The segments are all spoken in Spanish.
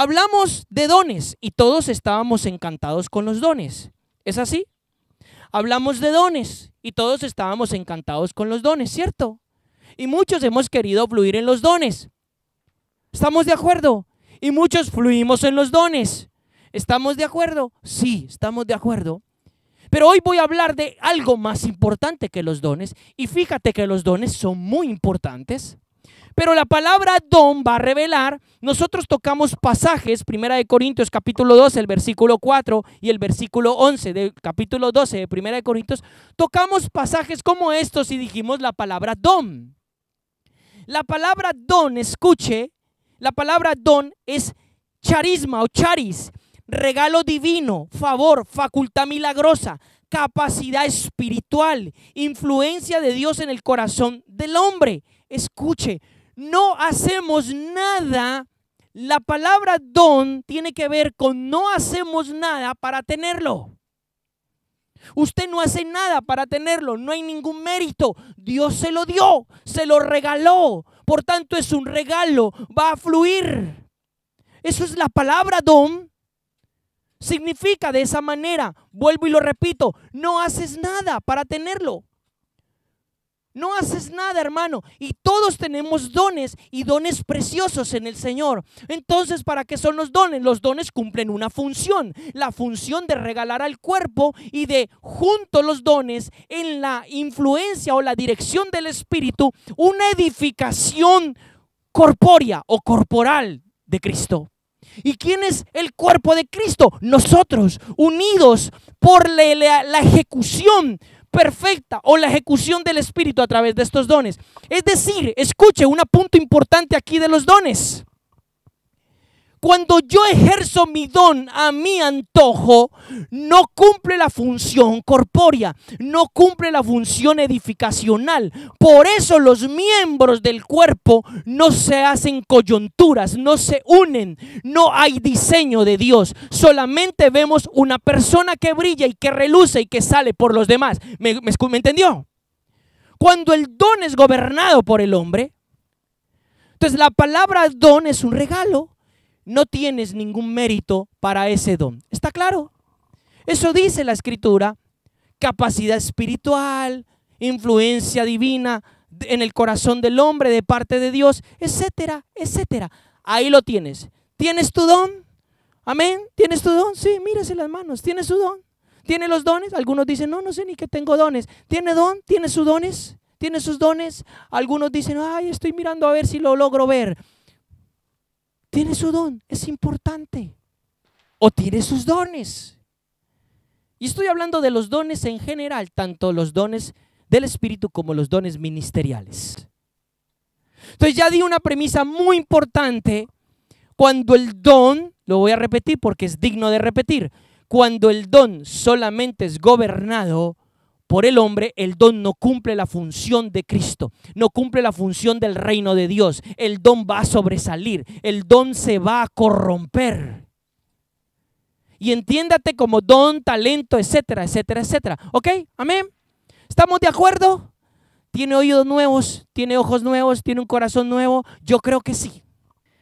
Hablamos de dones y todos estábamos encantados con los dones. ¿Es así? Hablamos de dones y todos estábamos encantados con los dones, ¿cierto? Y muchos hemos querido fluir en los dones. ¿Estamos de acuerdo? Y muchos fluimos en los dones. ¿Estamos de acuerdo? Sí, estamos de acuerdo. Pero hoy voy a hablar de algo más importante que los dones. Y fíjate que los dones son muy importantes. Pero la palabra don va a revelar, nosotros tocamos pasajes, 1 Corintios capítulo 12, el versículo 4 y el versículo 11 del capítulo 12 de 1 Corintios, tocamos pasajes como estos y dijimos la palabra don. La palabra don, escuche, la palabra don es charisma o charis, regalo divino, favor, facultad milagrosa, capacidad espiritual, influencia de Dios en el corazón del hombre. Escuche, no hacemos nada, la palabra don tiene que ver con no hacemos nada para tenerlo. Usted no hace nada para tenerlo, no hay ningún mérito. Dios se lo dio, se lo regaló, por tanto es un regalo, va a fluir. Eso es la palabra don. Significa de esa manera, vuelvo y lo repito, no haces nada para tenerlo. No haces nada, hermano, y todos tenemos dones y dones preciosos en el Señor. Entonces, ¿para qué son los dones? Los dones cumplen una función, la función de regalar al cuerpo y de, junto los dones, en la influencia o la dirección del Espíritu, una edificación corpórea o corporal de Cristo. ¿Y quién es el cuerpo de Cristo? Nosotros, unidos por la ejecución perfecta o la ejecución del Espíritu a través de estos dones. Es decir, escuche, un punto importante aquí de los dones. Cuando yo ejerzo mi don a mi antojo, no cumple la función corpórea, no cumple la función edificacional. Por eso los miembros del cuerpo no se hacen coyunturas, no se unen, no hay diseño de Dios. Solamente vemos una persona que brilla y que reluce y que sale por los demás. ¿Me entendió? Cuando el don es gobernado por el hombre, entonces la palabra don es un regalo. No tienes ningún mérito para ese don. ¿Está claro? Eso dice la Escritura. Capacidad espiritual, influencia divina en el corazón del hombre de parte de Dios, etcétera, etcétera. Ahí lo tienes. ¿Tienes tu don? Amén. ¿Tienes tu don? Sí, mírese las manos. ¿Tienes su don? ¿Tiene los dones? Algunos dicen, no sé ni que tengo dones. ¿Tiene don? ¿Tiene sus dones? ¿Tiene sus dones? Algunos dicen, ay, estoy mirando a ver si lo logro ver. Tiene su don, es importante. O tiene sus dones. Y estoy hablando de los dones en general, tanto los dones del Espíritu como los dones ministeriales. Entonces ya di una premisa muy importante. Cuando el don, lo voy a repetir porque es digno de repetir, cuando el don solamente es gobernado por el hombre, el don no cumple la función de Cristo, no cumple la función del reino de Dios. El don va a sobresalir, el don se va a corromper. Y entiéndate como don, talento, etcétera, etcétera, etcétera. ¿Ok? Amén. ¿Estamos de acuerdo? ¿Tiene oídos nuevos? ¿Tiene ojos nuevos? ¿Tiene un corazón nuevo? Yo creo que sí.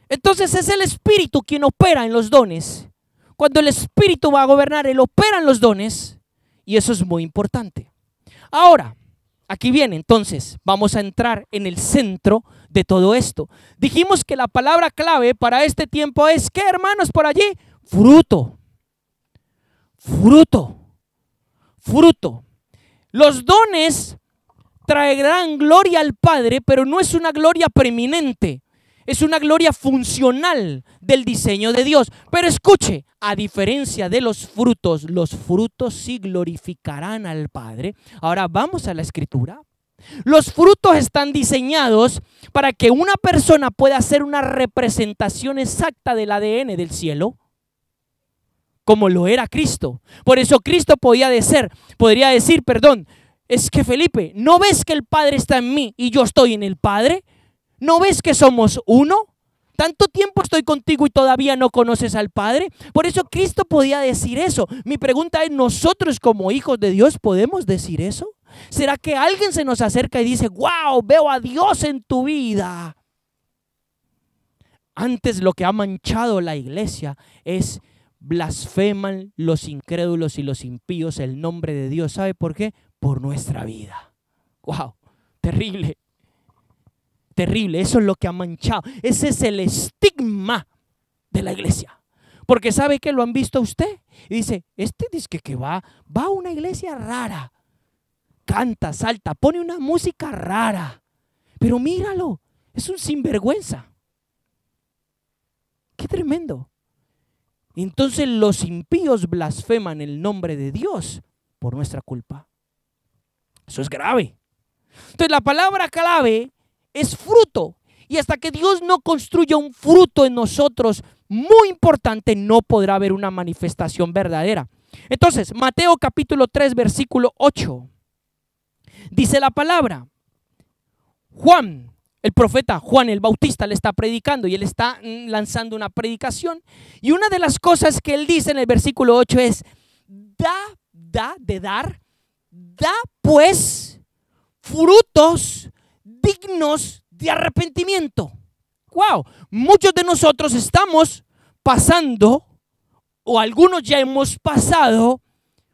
Entonces es el Espíritu quien opera en los dones. Cuando el Espíritu va a gobernar, Él opera en los dones. Y eso es muy importante. Ahora, aquí viene, entonces, vamos a entrar en el centro de todo esto. Dijimos que la palabra clave para este tiempo es, ¿qué, hermanos, por allí? Fruto. Fruto. Fruto. Los dones traerán gloria al Padre, pero no es una gloria preeminente. Es una gloria funcional del diseño de Dios. Pero escuche, a diferencia de los frutos sí glorificarán al Padre. Ahora vamos a la Escritura. Los frutos están diseñados para que una persona pueda hacer una representación exacta del ADN del cielo, como lo era Cristo. Por eso Cristo podría decir, es que Felipe, ¿no ves que el Padre está en mí y yo estoy en el Padre? ¿No ves que somos uno? ¿Tanto tiempo estoy contigo y todavía no conoces al Padre? Por eso Cristo podía decir eso. Mi pregunta es, ¿nosotros como hijos de Dios podemos decir eso? ¿Será que alguien se nos acerca y dice, wow, veo a Dios en tu vida? Antes lo que ha manchado la iglesia es blasfeman los incrédulos y los impíos el nombre de Dios. ¿Sabe por qué? Por nuestra vida. ¡Wow! Terrible. Terrible. Eso es lo que ha manchado. Ese es el estigma de la iglesia. Porque ¿sabe que lo han visto a usted? Y dice, este dice que va a una iglesia rara. Canta, salta, pone una música rara. Pero míralo, es un sinvergüenza. ¡Qué tremendo! Entonces los impíos blasfeman el nombre de Dios por nuestra culpa. Eso es grave. Entonces la palabra clave es fruto. Y hasta que Dios no construya un fruto en nosotros muy importante, no podrá haber una manifestación verdadera. Entonces, Mateo capítulo 3, versículo 8. Dice la palabra, Juan, el profeta Juan el Bautista le está predicando y él está lanzando una predicación. Y una de las cosas que él dice en el versículo 8 es, da pues frutos dignos de arrepentimiento. Wow, muchos de nosotros estamos pasando, o algunos ya hemos pasado,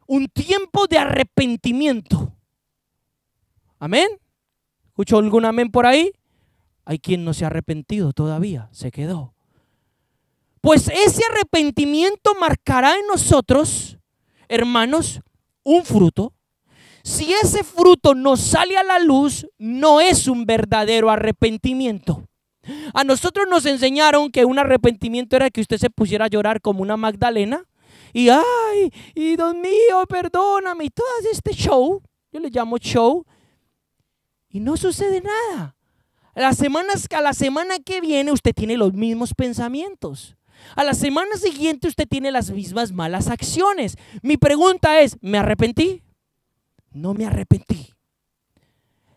un tiempo de arrepentimiento. Amén. ¿Escuchó algún amén por ahí? Hay quien no se ha arrepentido todavía, se quedó. Pues ese arrepentimiento marcará en nosotros, hermanos, un fruto. Si ese fruto no sale a la luz, no es un verdadero arrepentimiento. A nosotros nos enseñaron que un arrepentimiento era que usted se pusiera a llorar como una Magdalena y ay, y Dios mío, perdóname, y todo este show, yo le llamo show, y no sucede nada. A la semana que viene usted tiene los mismos pensamientos. A la semana siguiente usted tiene las mismas malas acciones. Mi pregunta es, ¿me arrepentí? No me arrepentí.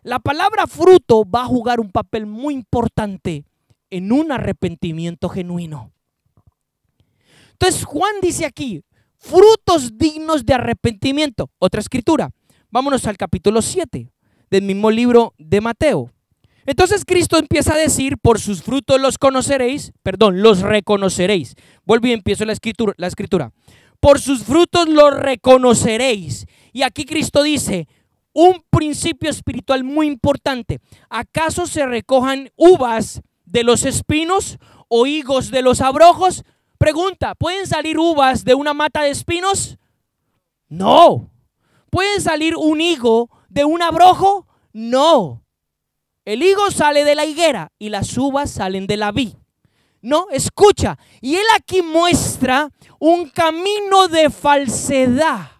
La palabra fruto va a jugar un papel muy importante en un arrepentimiento genuino. Entonces Juan dice aquí, frutos dignos de arrepentimiento. Otra escritura. Vámonos al capítulo 7 del mismo libro de Mateo. Entonces Cristo empieza a decir, por sus frutos los reconoceréis. Vuelvo y empiezo la escritura. Por sus frutos los reconoceréis. Y aquí Cristo dice, un principio espiritual muy importante. ¿Acaso se recojan uvas de los espinos o higos de los abrojos? Pregunta, ¿pueden salir uvas de una mata de espinos? No. ¿Puede salir un higo de un abrojo? No. El higo sale de la higuera y las uvas salen de la vid. No, escucha. Y él aquí muestra un camino de falsedad.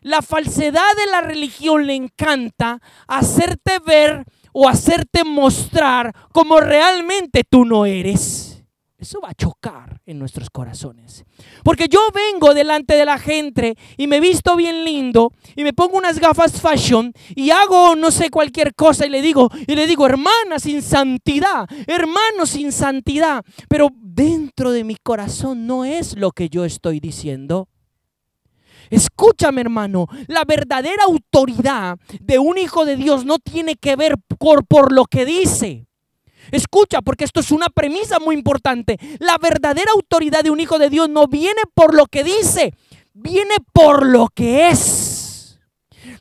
La falsedad de la religión le encanta hacerte ver o hacerte mostrar como realmente tú no eres. Eso va a chocar en nuestros corazones. Porque yo vengo delante de la gente y me visto bien lindo y me pongo unas gafas fashion y hago no sé cualquier cosa y le digo, hermana sin santidad, hermano sin santidad. Pero dentro de mi corazón no es lo que yo estoy diciendo. Escúchame, hermano, la verdadera autoridad de un hijo de Dios no tiene que ver por lo que dice. Escucha, porque esto es una premisa muy importante. La verdadera autoridad de un hijo de Dios no viene por lo que dice, viene por lo que es.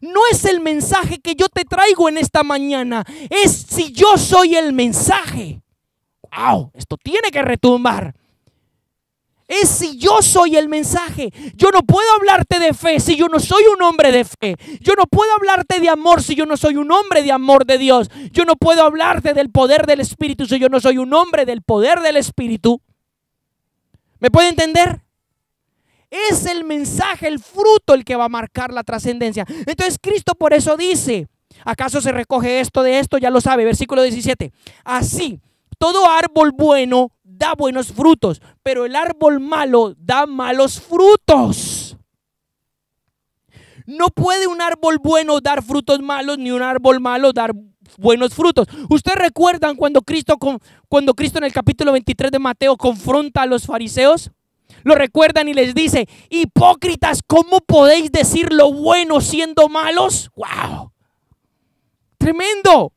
No es el mensaje que yo te traigo en esta mañana, es si yo soy el mensaje. ¡Wow! Esto tiene que retumbar. Es si yo soy el mensaje. Yo no puedo hablarte de fe si yo no soy un hombre de fe. Yo no puedo hablarte de amor si yo no soy un hombre de amor de Dios. Yo no puedo hablarte del poder del Espíritu si yo no soy un hombre del poder del Espíritu. ¿Me puede entender? Es el mensaje, el fruto el que va a marcar la trascendencia. Entonces Cristo por eso dice, ¿acaso se recoge esto de esto? Ya lo sabe, versículo 17. Así, todo árbol bueno da buenos frutos, pero el árbol malo da malos frutos. No puede un árbol bueno dar frutos malos, ni un árbol malo dar buenos frutos. ¿Ustedes recuerdan cuando Cristo en el capítulo 23 de Mateo confronta a los fariseos? Lo recuerdan y les dice, hipócritas, ¿cómo podéis decir lo bueno siendo malos? ¡Wow! Tremendo.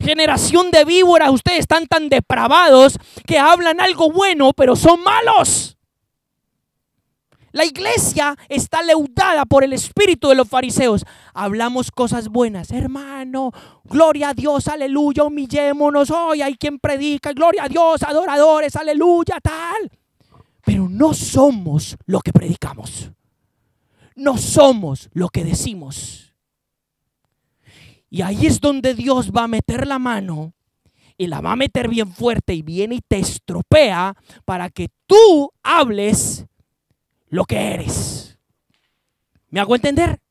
Generación de víboras, ustedes están tan depravados que hablan algo bueno, pero son malos. La iglesia está leudada por el espíritu de los fariseos. Hablamos cosas buenas, hermano, gloria a Dios, aleluya, humillémonos, hoy hay quien predica, gloria a Dios, adoradores, aleluya, tal. Pero no somos lo que predicamos. No somos lo que decimos. Y ahí es donde Dios va a meter la mano y la va a meter bien fuerte y viene y te estropea para que tú hables lo que eres. ¿Me hago entender?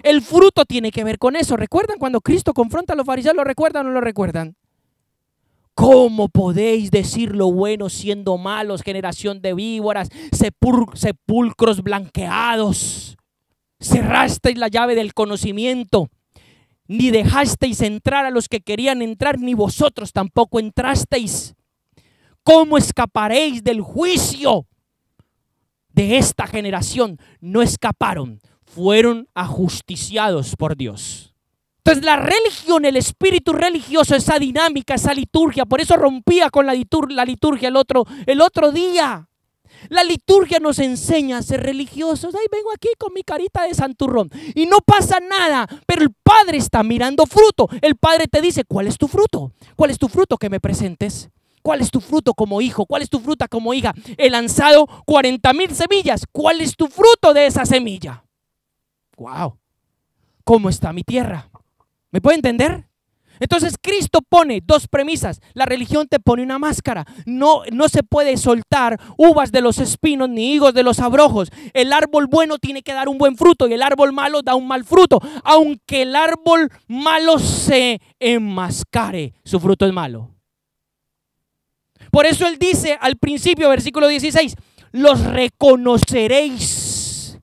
El fruto tiene que ver con eso. ¿Recuerdan cuando Cristo confronta a los fariseos? ¿Lo recuerdan o no lo recuerdan? ¿Cómo podéis decir lo bueno siendo malos, generación de víboras, sepulcros blanqueados? Cerrasteis la llave del conocimiento, ni dejasteis entrar a los que querían entrar, ni vosotros tampoco entrasteis. ¿Cómo escaparéis del juicio de esta generación? No escaparon, fueron ajusticiados por Dios. Entonces la religión, el espíritu religioso, esa dinámica, esa liturgia, por eso rompía con la liturgia el otro día. La liturgia nos enseña a ser religiosos. Ay, vengo aquí con mi carita de santurrón y no pasa nada, pero el Padre está mirando fruto. El Padre te dice, ¿cuál es tu fruto? ¿Cuál es tu fruto que me presentes? ¿Cuál es tu fruto como hijo? ¿Cuál es tu fruta como hija? He lanzado 40,000 semillas. ¿Cuál es tu fruto de esa semilla? ¡Wow! ¿Cómo está mi tierra? ¿Me puede entender? Entonces Cristo pone dos premisas. La religión te pone una máscara. No se puede soltar uvas de los espinos ni higos de los abrojos. El árbol bueno tiene que dar un buen fruto y el árbol malo da un mal fruto. Aunque el árbol malo se enmascare, su fruto es malo. Por eso él dice al principio, versículo 16, los reconoceréis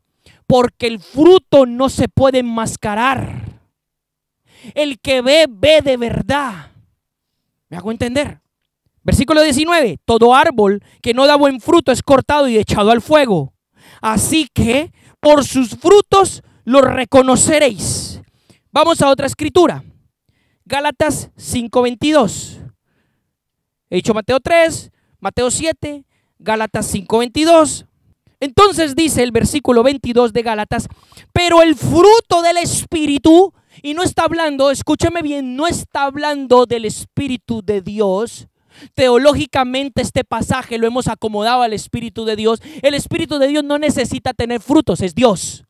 porque el fruto no se puede enmascarar. El que ve, ve de verdad. ¿Me hago entender? Versículo 19, todo árbol que no da buen fruto es cortado y echado al fuego. Así que por sus frutos los reconoceréis. Vamos a otra escritura. Gálatas 5:22. He dicho Mateo 3, Mateo 7, Gálatas 5:22. Entonces dice el versículo 22 de Gálatas, pero el fruto del Espíritu, y no está hablando, escúcheme bien, no está hablando del Espíritu de Dios. Teológicamente este pasaje lo hemos acomodado al Espíritu de Dios. El Espíritu de Dios no necesita tener frutos, es Dios.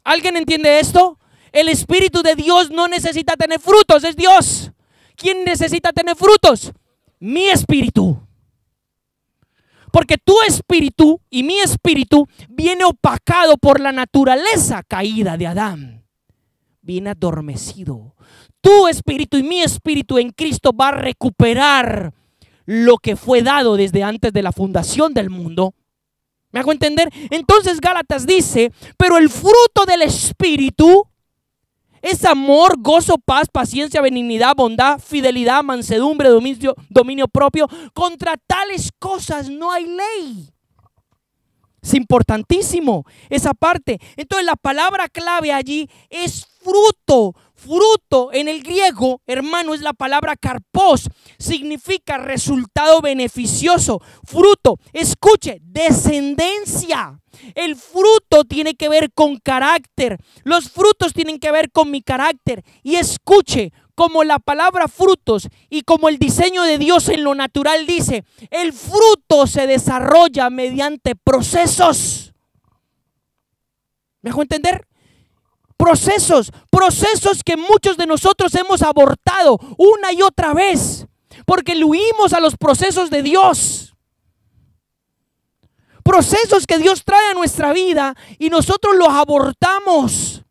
¿Alguien entiende esto? El Espíritu de Dios no necesita tener frutos, es Dios. ¿Quién necesita tener frutos? Mi espíritu. Porque tu espíritu y mi espíritu viene opacado por la naturaleza caída de Adán. Viene adormecido. Tu espíritu y mi espíritu en Cristo va a recuperar lo que fue dado desde antes de la fundación del mundo. ¿Me hago entender? Entonces Gálatas dice, pero el fruto del espíritu es amor, gozo, paz, paciencia, benignidad, bondad, fidelidad, mansedumbre, dominio propio. Contra tales cosas no hay ley. Es importantísimo esa parte. Entonces la palabra clave allí es fruto. Fruto en el griego, hermano, es la palabra karpos. Significa resultado beneficioso. Fruto, escuche, descendencia. El fruto tiene que ver con carácter. Los frutos tienen que ver con mi carácter. Y escuche, como la palabra frutos y como el diseño de Dios en lo natural dice, el fruto se desarrolla mediante procesos. ¿Me hago entender? Procesos que muchos de nosotros hemos abortado una y otra vez porque le huimos a los procesos de Dios. Procesos que Dios trae a nuestra vida y nosotros los abortamos.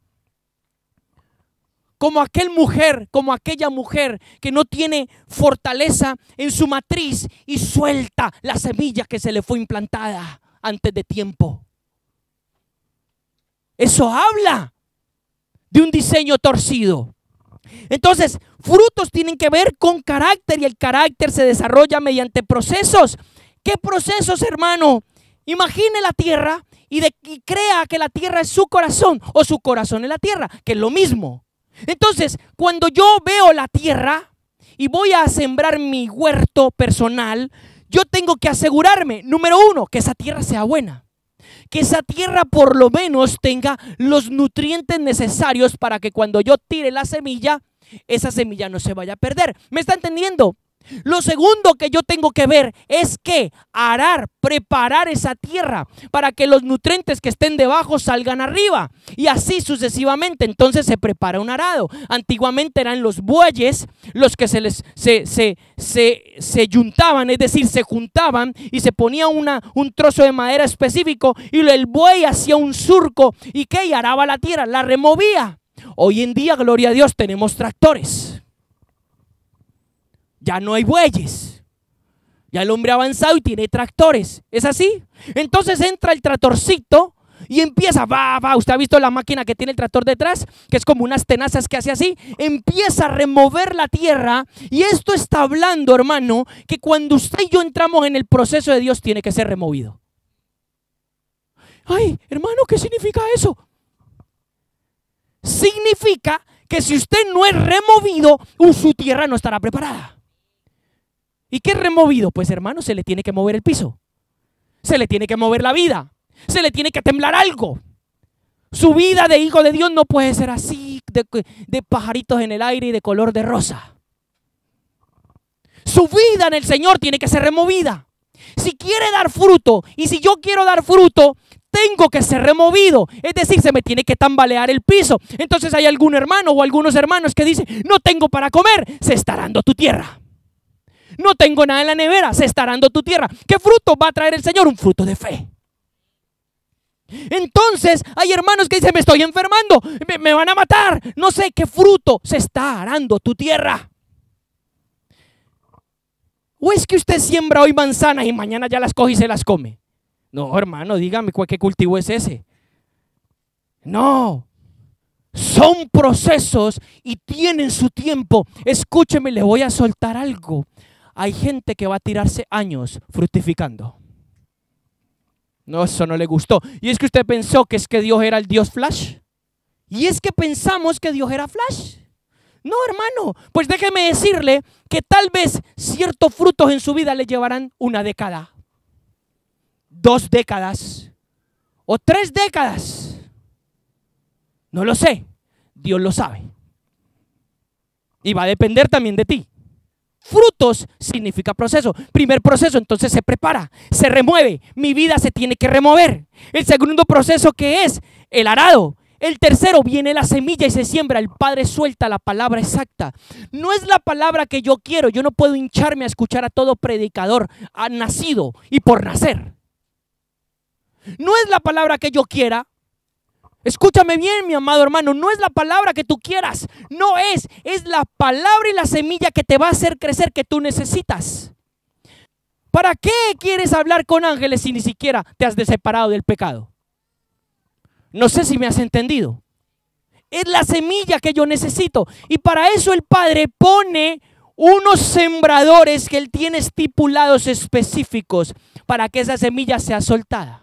Como aquella mujer que no tiene fortaleza en su matriz y suelta la semilla que se le fue implantada antes de tiempo. Eso habla de un diseño torcido. Entonces, frutos tienen que ver con carácter y el carácter se desarrolla mediante procesos. ¿Qué procesos, hermano? Imagine la tierra y crea que la tierra es su corazón o su corazón es la tierra, que es lo mismo. Entonces, cuando yo veo la tierra y voy a sembrar mi huerto personal, yo tengo que asegurarme, número uno, que esa tierra sea buena. Que esa tierra por lo menos tenga los nutrientes necesarios para que cuando yo tire la semilla, esa semilla no se vaya a perder. ¿Me está entendiendo? Lo segundo que yo tengo que ver es que arar, preparar esa tierra para que los nutrientes que estén debajo salgan arriba y así sucesivamente. Entonces se prepara un arado. Antiguamente eran los bueyes los que se yuntaban, es decir, se juntaban y se ponía un trozo de madera específico y el buey hacía un surco y que araba la tierra, la removía. Hoy en día, gloria a Dios, tenemos tractores. Ya no hay bueyes. Ya el hombre ha avanzado y tiene tractores. ¿Es así? Entonces entra el tractorcito y empieza, usted ha visto la máquina que tiene el tractor detrás, que es como unas tenazas que hace así, empieza a remover la tierra. Y esto está hablando, hermano, que cuando usted y yo entramos en el proceso de Dios tiene que ser removido. Ay, hermano, ¿qué significa eso? Significa que si usted no es removido, su tierra no estará preparada. ¿Y qué es removido? Pues hermano, se le tiene que mover el piso, se le tiene que mover la vida, se le tiene que temblar algo. Su vida de hijo de Dios no puede ser así de pajaritos en el aire y de color de rosa. Su vida en el Señor tiene que ser removida. Si quiere dar fruto y si yo quiero dar fruto, tengo que ser removido, es decir, se me tiene que tambalear el piso. Entonces hay algún hermano o algunos hermanos que dicen, no tengo para comer, se está arando tu tierra. No tengo nada en la nevera, se está arando tu tierra. ¿Qué fruto va a traer el Señor? Un fruto de fe. Entonces hay hermanos que dicen, me estoy enfermando, me van a matar. No sé qué fruto, se está arando tu tierra. ¿O es que usted siembra hoy manzanas y mañana ya las coge y se las come? No, hermano, dígame qué cultivo es ese. No, son procesos y tienen su tiempo. Escúcheme, le voy a soltar algo. Hay gente que va a tirarse años fructificando. No, eso no le gustó. Y es que usted pensó que es que Dios era el Dios Flash. Y es que pensamos que Dios era Flash. No, hermano, pues déjeme decirle que tal vez ciertos frutos en su vida le llevarán 1 década, 2 décadas o 3 décadas. No lo sé, Dios lo sabe. Y va a depender también de ti. Frutos significa proceso. Primer proceso, entonces se prepara, se remueve. Mi vida se tiene que remover. El segundo proceso, ¿qué es? El arado. El tercero, viene la semilla y se siembra. El Padre suelta la palabra exacta. No es la palabra que yo quiero. Yo no puedo hincharme a escuchar a todo predicador nacido y por nacer. No es la palabra que yo quiera. Escúchame bien, mi amado hermano, no es la palabra que tú quieras, no es la palabra y la semilla que te va a hacer crecer que tú necesitas. ¿Para qué quieres hablar con ángeles si ni siquiera te has separado del pecado? No sé si me has entendido. Es la semilla que yo necesito y para eso el Padre pone unos sembradores que Él tiene estipulados específicos para que esa semilla sea soltada.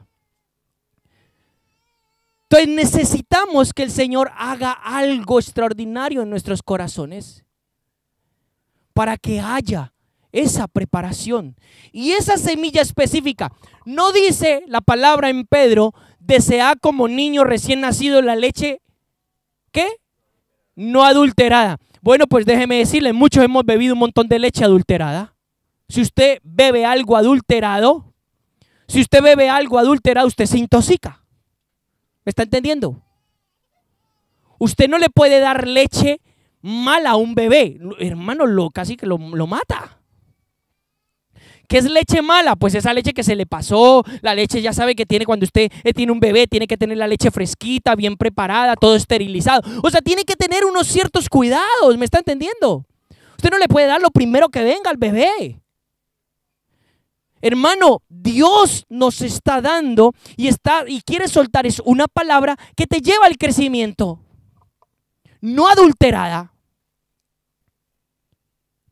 Entonces necesitamos que el Señor haga algo extraordinario en nuestros corazones para que haya esa preparación. Y esa semilla específica, no dice la palabra en Pedro, desea como niño recién nacido la leche, ¿qué? No adulterada. Bueno, pues déjeme decirle, muchos hemos bebido un montón de leche adulterada. Si usted bebe algo adulterado, usted se intoxica. ¿Me está entendiendo? Usted no le puede dar leche mala a un bebé. Hermano, casi que lo mata. ¿Qué es leche mala? Pues esa leche que se le pasó. La leche ya sabe que tiene cuando usted tiene un bebé, tiene que tener la leche fresquita, bien preparada, todo esterilizado. O sea, tiene que tener unos ciertos cuidados. ¿Me está entendiendo? Usted no le puede dar lo primero que venga al bebé. Hermano, Dios nos está dando y quiere soltar es una palabra que te lleva al crecimiento, no adulterada.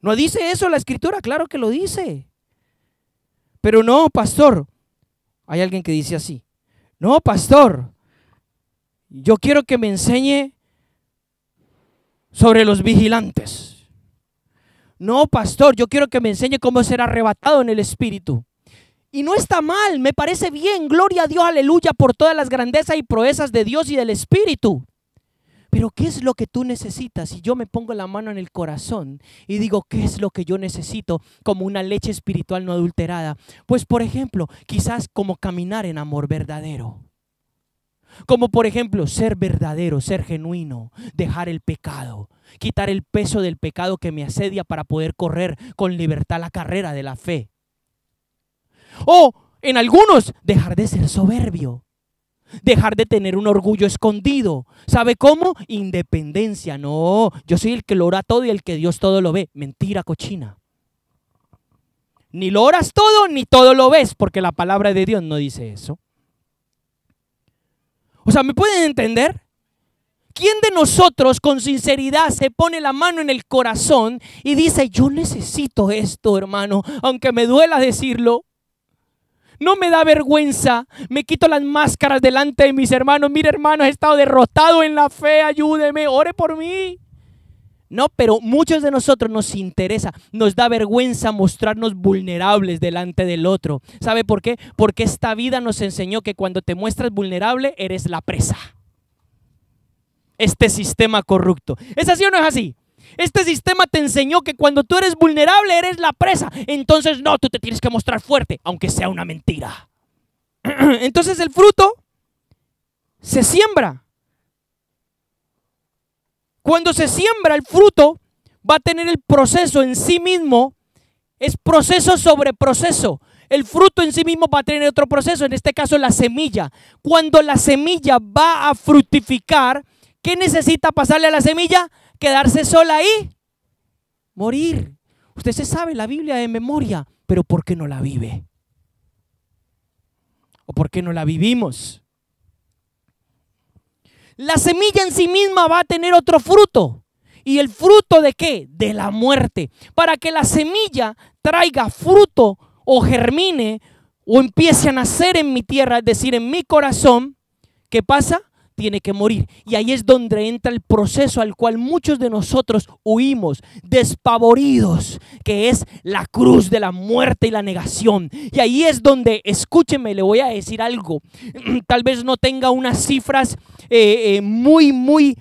¿No dice eso la Escritura? Claro que lo dice. Pero no, pastor, hay alguien que dice así. No, pastor, yo quiero que me enseñe sobre los vigilantes. No, pastor, yo quiero que me enseñe cómo ser arrebatado en el Espíritu. Y no está mal, me parece bien, gloria a Dios, aleluya, por todas las grandezas y proezas de Dios y del Espíritu. Pero ¿qué es lo que tú necesitas? Si yo me pongo la mano en el corazón y digo, ¿qué es lo que yo necesito como una leche espiritual no adulterada? Pues por ejemplo, quizás como caminar en amor verdadero. Como por ejemplo, ser verdadero, ser genuino, dejar el pecado, quitar el peso del pecado que me asedia para poder correr con libertad la carrera de la fe. O en algunos, dejar de ser soberbio. Dejar de tener un orgullo escondido. ¿Sabe cómo? Independencia. No, yo soy el que lo ora todo y el que Dios todo lo ve. Mentira cochina. Ni lo oras todo ni todo lo ves, porque la palabra de Dios no dice eso. O sea, ¿me pueden entender? ¿Quién de nosotros con sinceridad se pone la mano en el corazón y dice, yo necesito esto, hermano, aunque me duela decirlo? No me da vergüenza, me quito las máscaras delante de mis hermanos. Mire, hermano, he estado derrotado en la fe, ayúdeme, ore por mí. No, pero muchos de nosotros nos interesa, nos da vergüenza mostrarnos vulnerables delante del otro. ¿Sabe por qué? Porque esta vida nos enseñó que cuando te muestras vulnerable, eres la presa. Este sistema corrupto. ¿Es así o no es así? Este sistema te enseñó que cuando tú eres vulnerable eres la presa. Entonces no, tú te tienes que mostrar fuerte, aunque sea una mentira. Entonces el fruto se siembra. Cuando se siembra el fruto, va a tener el proceso en sí mismo. Es proceso sobre proceso. El fruto en sí mismo va a tener otro proceso, en este caso la semilla. Cuando la semilla va a fructificar, ¿qué necesita pasarle a la semilla? Quedarse sola ahí, morir. Usted se sabe la Biblia de memoria, pero ¿por qué no la vive? ¿O por qué no la vivimos? La semilla en sí misma va a tener otro fruto. ¿Y el fruto de qué? De la muerte. Para que la semilla traiga fruto o germine o empiece a nacer en mi tierra, es decir, en mi corazón, ¿qué pasa? Tiene que morir. Y ahí es donde entra el proceso al cual muchos de nosotros huimos, despavoridos, que es la cruz de la muerte y la negación. Y ahí es donde, escúcheme, le voy a decir algo. Tal vez no tenga unas cifras muy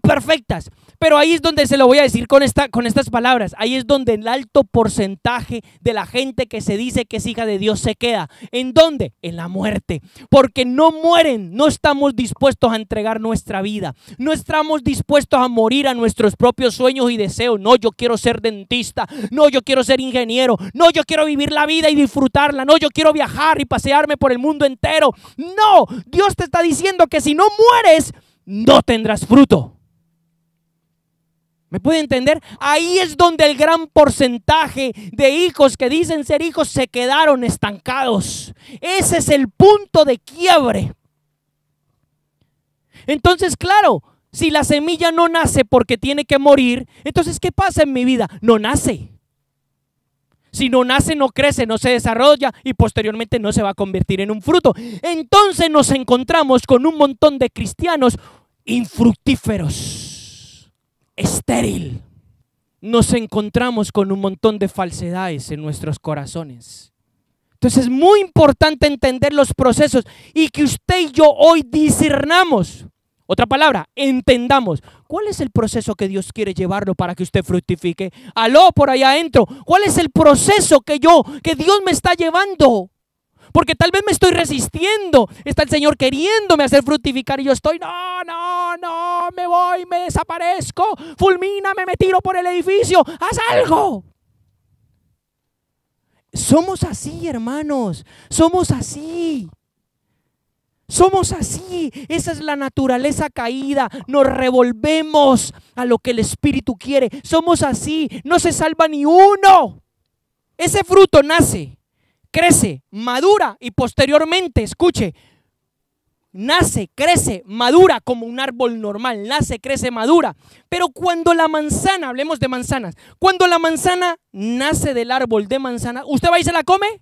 perfectas, pero ahí es donde se lo voy a decir con estas palabras. Ahí es donde el alto porcentaje de la gente que se dice que es hija de Dios se queda. ¿En dónde? En la muerte. Porque no mueren, no estamos dispuestos a entregar nuestra vida. No estamos dispuestos a morir a nuestros propios sueños y deseos. No, yo quiero ser dentista. No, yo quiero ser ingeniero. No, yo quiero vivir la vida y disfrutarla. No, yo quiero viajar y pasearme por el mundo entero. No, Dios te está diciendo que si no mueres, no tendrás fruto. ¿Me puede entender? Ahí es donde el gran porcentaje de hijos que dicen ser hijos se quedaron estancados. Ese es el punto de quiebre. Entonces, claro, si la semilla no nace porque tiene que morir, entonces ¿qué pasa en mi vida? No nace. Si no nace, no crece, no se desarrolla y posteriormente no se va a convertir en un fruto. Entonces nos encontramos con un montón de cristianos infructíferos. Estéril. Nos encontramos con un montón de falsedades en nuestros corazones. Entonces es muy importante entender los procesos y que usted y yo hoy discernamos. Otra palabra, entendamos. ¿Cuál es el proceso que Dios quiere llevarlo para que usted fructifique? Aló, por allá adentro. ¿Cuál es el proceso que Dios me está llevando? Porque tal vez me estoy resistiendo. Está el Señor queriéndome hacer fructificar y yo estoy, no, me voy, me desaparezco. Fulmíname, me tiro por el edificio. Haz algo. Somos así, hermanos. Somos así. Somos así. Esa es la naturaleza caída. Nos revolvemos a lo que el Espíritu quiere. Somos así. No se salva ni uno. Ese fruto nace, crece, madura y posteriormente, escuche, nace, crece, madura como un árbol normal, nace, crece, madura. Pero cuando la manzana, hablemos de manzanas, cuando la manzana nace del árbol de manzana, ¿usted va y se la come?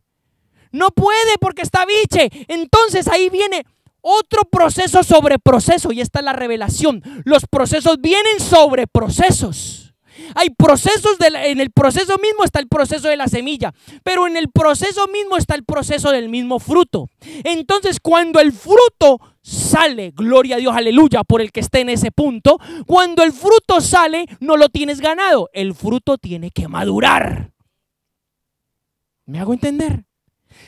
No puede porque está biche. Entonces ahí viene otro proceso sobre proceso y esta es la revelación. Los procesos vienen sobre procesos. Hay procesos, en el proceso mismo está el proceso de la semilla, pero en el proceso mismo está el proceso del mismo fruto. Entonces, cuando el fruto sale, gloria a Dios, aleluya, por el que esté en ese punto, cuando el fruto sale, no lo tienes ganado, el fruto tiene que madurar. ¿Me hago entender?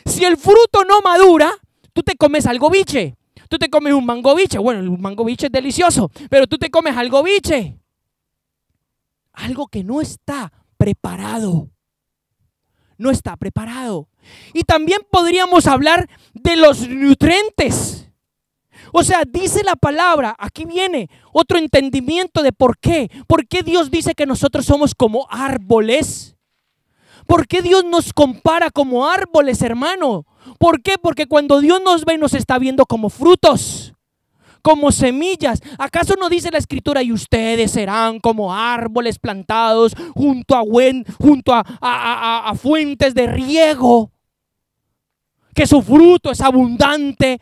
Si el fruto no madura, tú te comes algo biche. Tú te comes un mango biche. Bueno, el mango biche es delicioso, pero tú te comes algo biche. Algo que no está preparado. No está preparado. Y también podríamos hablar de los nutrientes. O sea, dice la palabra, aquí viene otro entendimiento de por qué. ¿Por qué Dios dice que nosotros somos como árboles? ¿Por qué Dios nos compara como árboles, hermano? ¿Por qué? Porque cuando Dios nos ve, nos está viendo como frutos, como semillas. ¿Acaso no dice la Escritura, y ustedes serán como árboles plantados junto a fuentes de riego, que su fruto es abundante?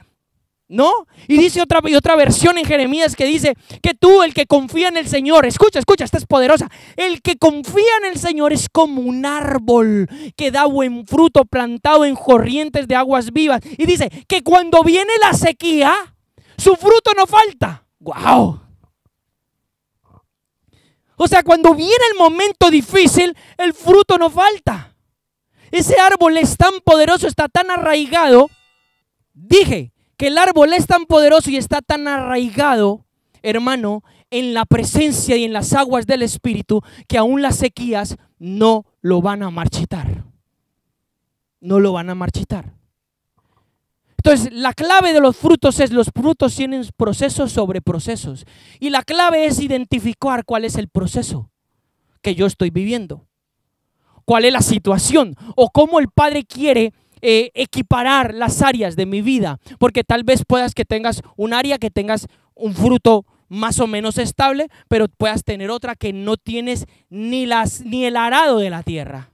¿No? Y dice otra versión en Jeremías que dice que tú, el que confía en el Señor, escucha, esta es poderosa. El que confía en el Señor es como un árbol que da buen fruto plantado en corrientes de aguas vivas. Y dice que cuando viene la sequía, su fruto no falta. ¡Wow! O sea, cuando viene el momento difícil, el fruto no falta. Ese árbol es tan poderoso, está tan arraigado. Dije que el árbol es tan poderoso y está tan arraigado, hermano, en la presencia y en las aguas del Espíritu, que aún las sequías no lo van a marchitar. No lo van a marchitar. Entonces, la clave de los frutos es, los frutos tienen procesos sobre procesos. Y la clave es identificar cuál es el proceso que yo estoy viviendo. Cuál es la situación o cómo el Padre quiere equiparar las áreas de mi vida, porque tal vez puedas que tengas un área que tengas un fruto más o menos estable, pero puedas tener otra que no tienes ni el arado de la tierra.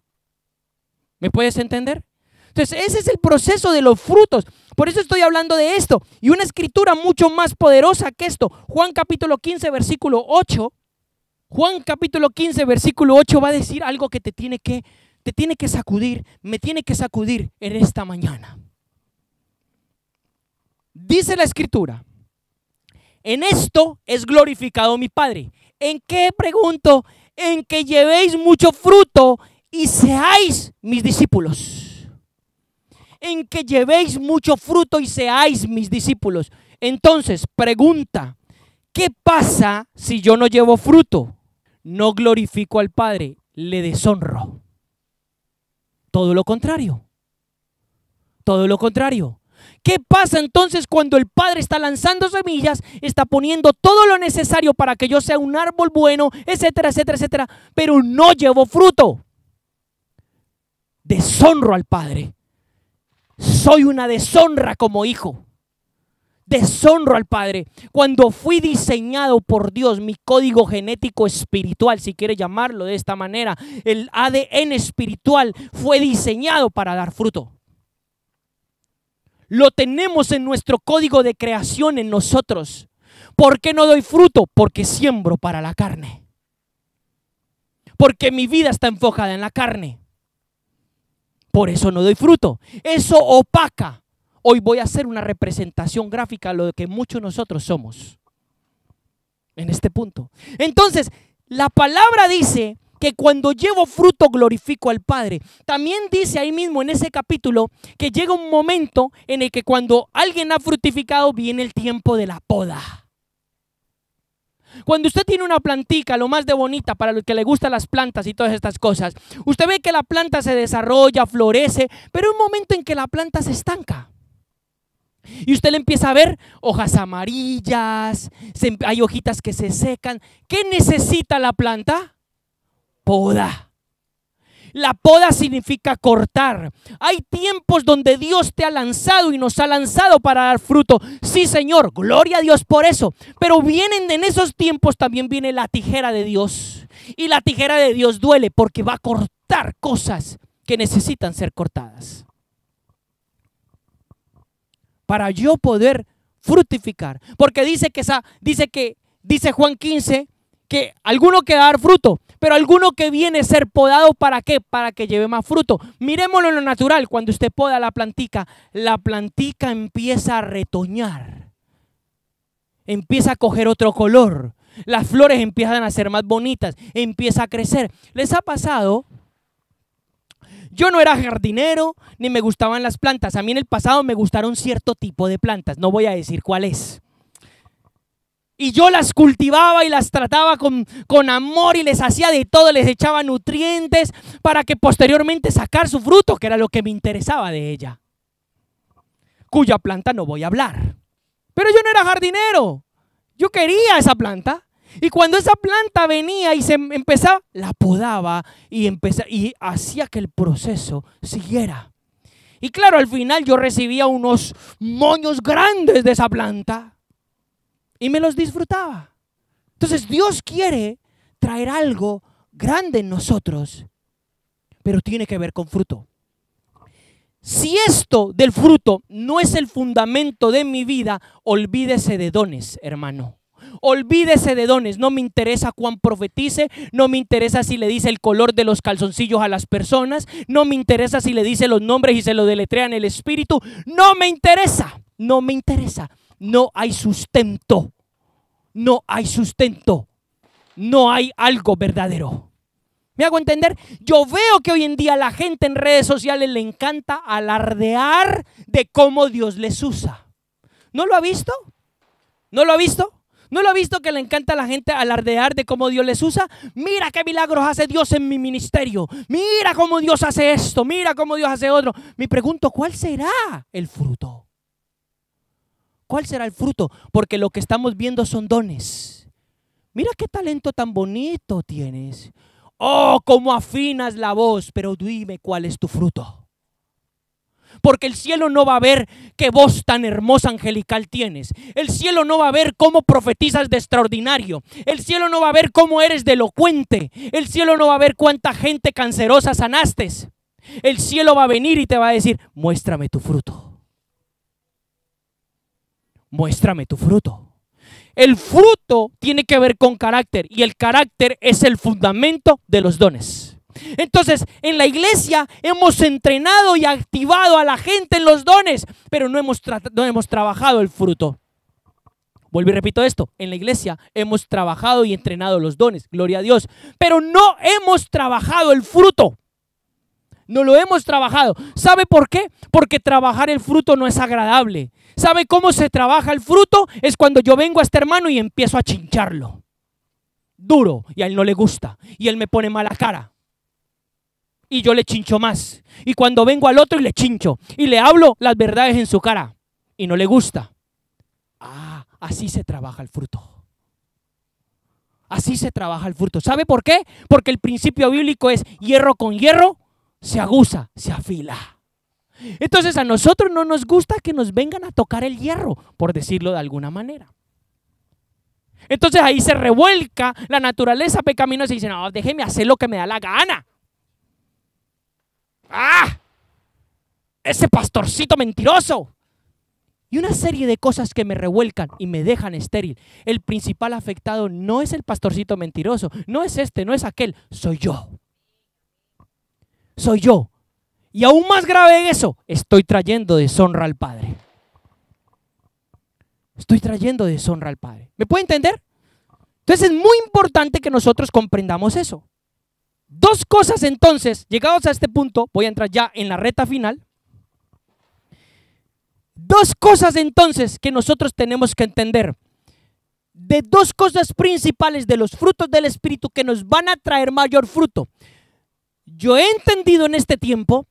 ¿Me puedes entender? Entonces ese es el proceso de los frutos. Por eso estoy hablando de esto. Y una escritura mucho más poderosa que esto, Juan capítulo 15 versículo 8. Juan capítulo 15 versículo 8 va a decir algo que te tiene que sacudir, me tiene que sacudir en esta mañana. Dice la Escritura: en esto es glorificado mi Padre. ¿En qué, pregunto? En que llevéis mucho fruto y seáis mis discípulos. En que llevéis mucho fruto y seáis mis discípulos. Entonces, pregunta: ¿qué pasa si yo no llevo fruto? No glorifico al Padre, le deshonro. Todo lo contrario. Todo lo contrario. ¿Qué pasa entonces cuando el Padre está lanzando semillas, está poniendo todo lo necesario para que yo sea un árbol bueno, etcétera, etcétera, etcétera, pero no llevo fruto? Deshonro al Padre. Soy una deshonra como hijo. Deshonro al Padre. Cuando fui diseñado por Dios, mi código genético espiritual, si quiere llamarlo de esta manera, el ADN espiritual fue diseñado para dar fruto. Lo tenemos en nuestro código de creación en nosotros. ¿Por qué no doy fruto? Porque siembro para la carne. Porque mi vida está enfocada en la carne. Por eso no doy fruto. Eso opaca. Hoy voy a hacer una representación gráfica de lo que muchos de nosotros somos en este punto. Entonces, la palabra dice que cuando llevo fruto glorifico al Padre. También dice ahí mismo en ese capítulo que llega un momento en el que cuando alguien ha fructificado viene el tiempo de la poda. Cuando usted tiene una plantica, lo más de bonita para los que le gustan las plantas y todas estas cosas, usted ve que la planta se desarrolla, florece, pero hay un momento en que la planta se estanca. Y usted le empieza a ver hojas amarillas, hay hojitas que se secan. ¿Qué necesita la planta? Poda. La poda significa cortar. Hay tiempos donde Dios te ha lanzado y nos ha lanzado para dar fruto. Sí, Señor, gloria a Dios por eso. Pero vienen en esos tiempos, también viene la tijera de Dios. Y la tijera de Dios duele porque va a cortar cosas que necesitan ser cortadas. Para yo poder fructificar. Porque dice Juan 15 que alguno que va a dar fruto, pero alguno que viene a ser podado, ¿para qué? Para que lleve más fruto. Miremoslo en lo natural, cuando usted poda la plantica empieza a retoñar, empieza a coger otro color, las flores empiezan a ser más bonitas, empieza a crecer. ¿Les ha pasado? Yo no era jardinero, ni me gustaban las plantas. A mí en el pasado me gustaron cierto tipo de plantas, no voy a decir cuál es. Y yo las cultivaba y las trataba con amor y les hacía de todo, les echaba nutrientes para que posteriormente sacar su fruto, que era lo que me interesaba de ella. Cuya planta no voy a hablar. Pero yo no era jardinero, yo quería esa planta. Y cuando esa planta venía y se empezaba, la podaba y hacía que el proceso siguiera. Y claro, al final yo recibía unos moños grandes de esa planta y me los disfrutaba. Entonces Dios quiere traer algo grande en nosotros, pero tiene que ver con fruto. Si esto del fruto no es el fundamento de mi vida, olvídese de dones, hermano. Olvídese de dones, no me interesa cuán profetice, no me interesa si le dice el color de los calzoncillos a las personas, no me interesa si le dice los nombres y se lo deletrea en el espíritu, no me interesa, no me interesa. No hay sustento, no hay sustento, no hay algo verdadero. ¿Me hago entender? Yo veo que hoy en día la gente en redes sociales le encanta alardear de cómo Dios les usa. ¿No lo ha visto? ¿No lo ha visto? ¿No lo ha visto que le encanta a la gente alardear de cómo Dios les usa? Mira qué milagros hace Dios en mi ministerio. Mira cómo Dios hace esto. Mira cómo Dios hace otro. Me pregunto, ¿cuál será el fruto? ¿Cuál será el fruto? Porque lo que estamos viendo son dones. Mira qué talento tan bonito tienes. Oh, cómo afinas la voz. Pero dime cuál es tu fruto. Porque el cielo no va a ver qué voz tan hermosa angelical tienes. El cielo no va a ver cómo profetizas de extraordinario. El cielo no va a ver cómo eres de elocuente. El cielo no va a ver cuánta gente cancerosa sanaste. El cielo va a venir y te va a decir, muéstrame tu fruto. Muéstrame tu fruto. El fruto tiene que ver con carácter y el carácter es el fundamento de los dones. Entonces, en la iglesia hemos entrenado y activado a la gente en los dones, pero no hemos trabajado el fruto. Vuelvo y repito esto, en la iglesia hemos trabajado y entrenado los dones, gloria a Dios, pero no hemos trabajado el fruto. No lo hemos trabajado. ¿Sabe por qué? Porque trabajar el fruto no es agradable. ¿Sabe cómo se trabaja el fruto? Es cuando yo vengo a este hermano y empiezo a chincharlo. Duro, y a él no le gusta, y él me pone mala cara. Y yo le chincho más. Y cuando vengo al otro y le chincho. Y le hablo las verdades en su cara. Y no le gusta. Ah, así se trabaja el fruto. Así se trabaja el fruto. ¿Sabe por qué? Porque el principio bíblico es hierro con hierro se aguza, se afila. Entonces a nosotros no nos gusta que nos vengan a tocar el hierro, por decirlo de alguna manera. Entonces ahí se revuelca la naturaleza pecaminosa y dice, no, déjeme hacer lo que me da la gana. ¡Ah! Ese pastorcito mentiroso. Y una serie de cosas que me revuelcan y me dejan estéril. El principal afectado no es el pastorcito mentiroso, no es este, no es aquel, soy yo. Soy yo. Y aún más grave eso, estoy trayendo deshonra al Padre. Estoy trayendo deshonra al Padre. ¿Me puede entender? Entonces es muy importante que nosotros comprendamos eso. Dos cosas entonces, llegados a este punto, voy a entrar ya en la recta final. Dos cosas entonces que nosotros tenemos que entender. De dos cosas principales de los frutos del Espíritu que nos van a traer mayor fruto. Yo he entendido en este tiempo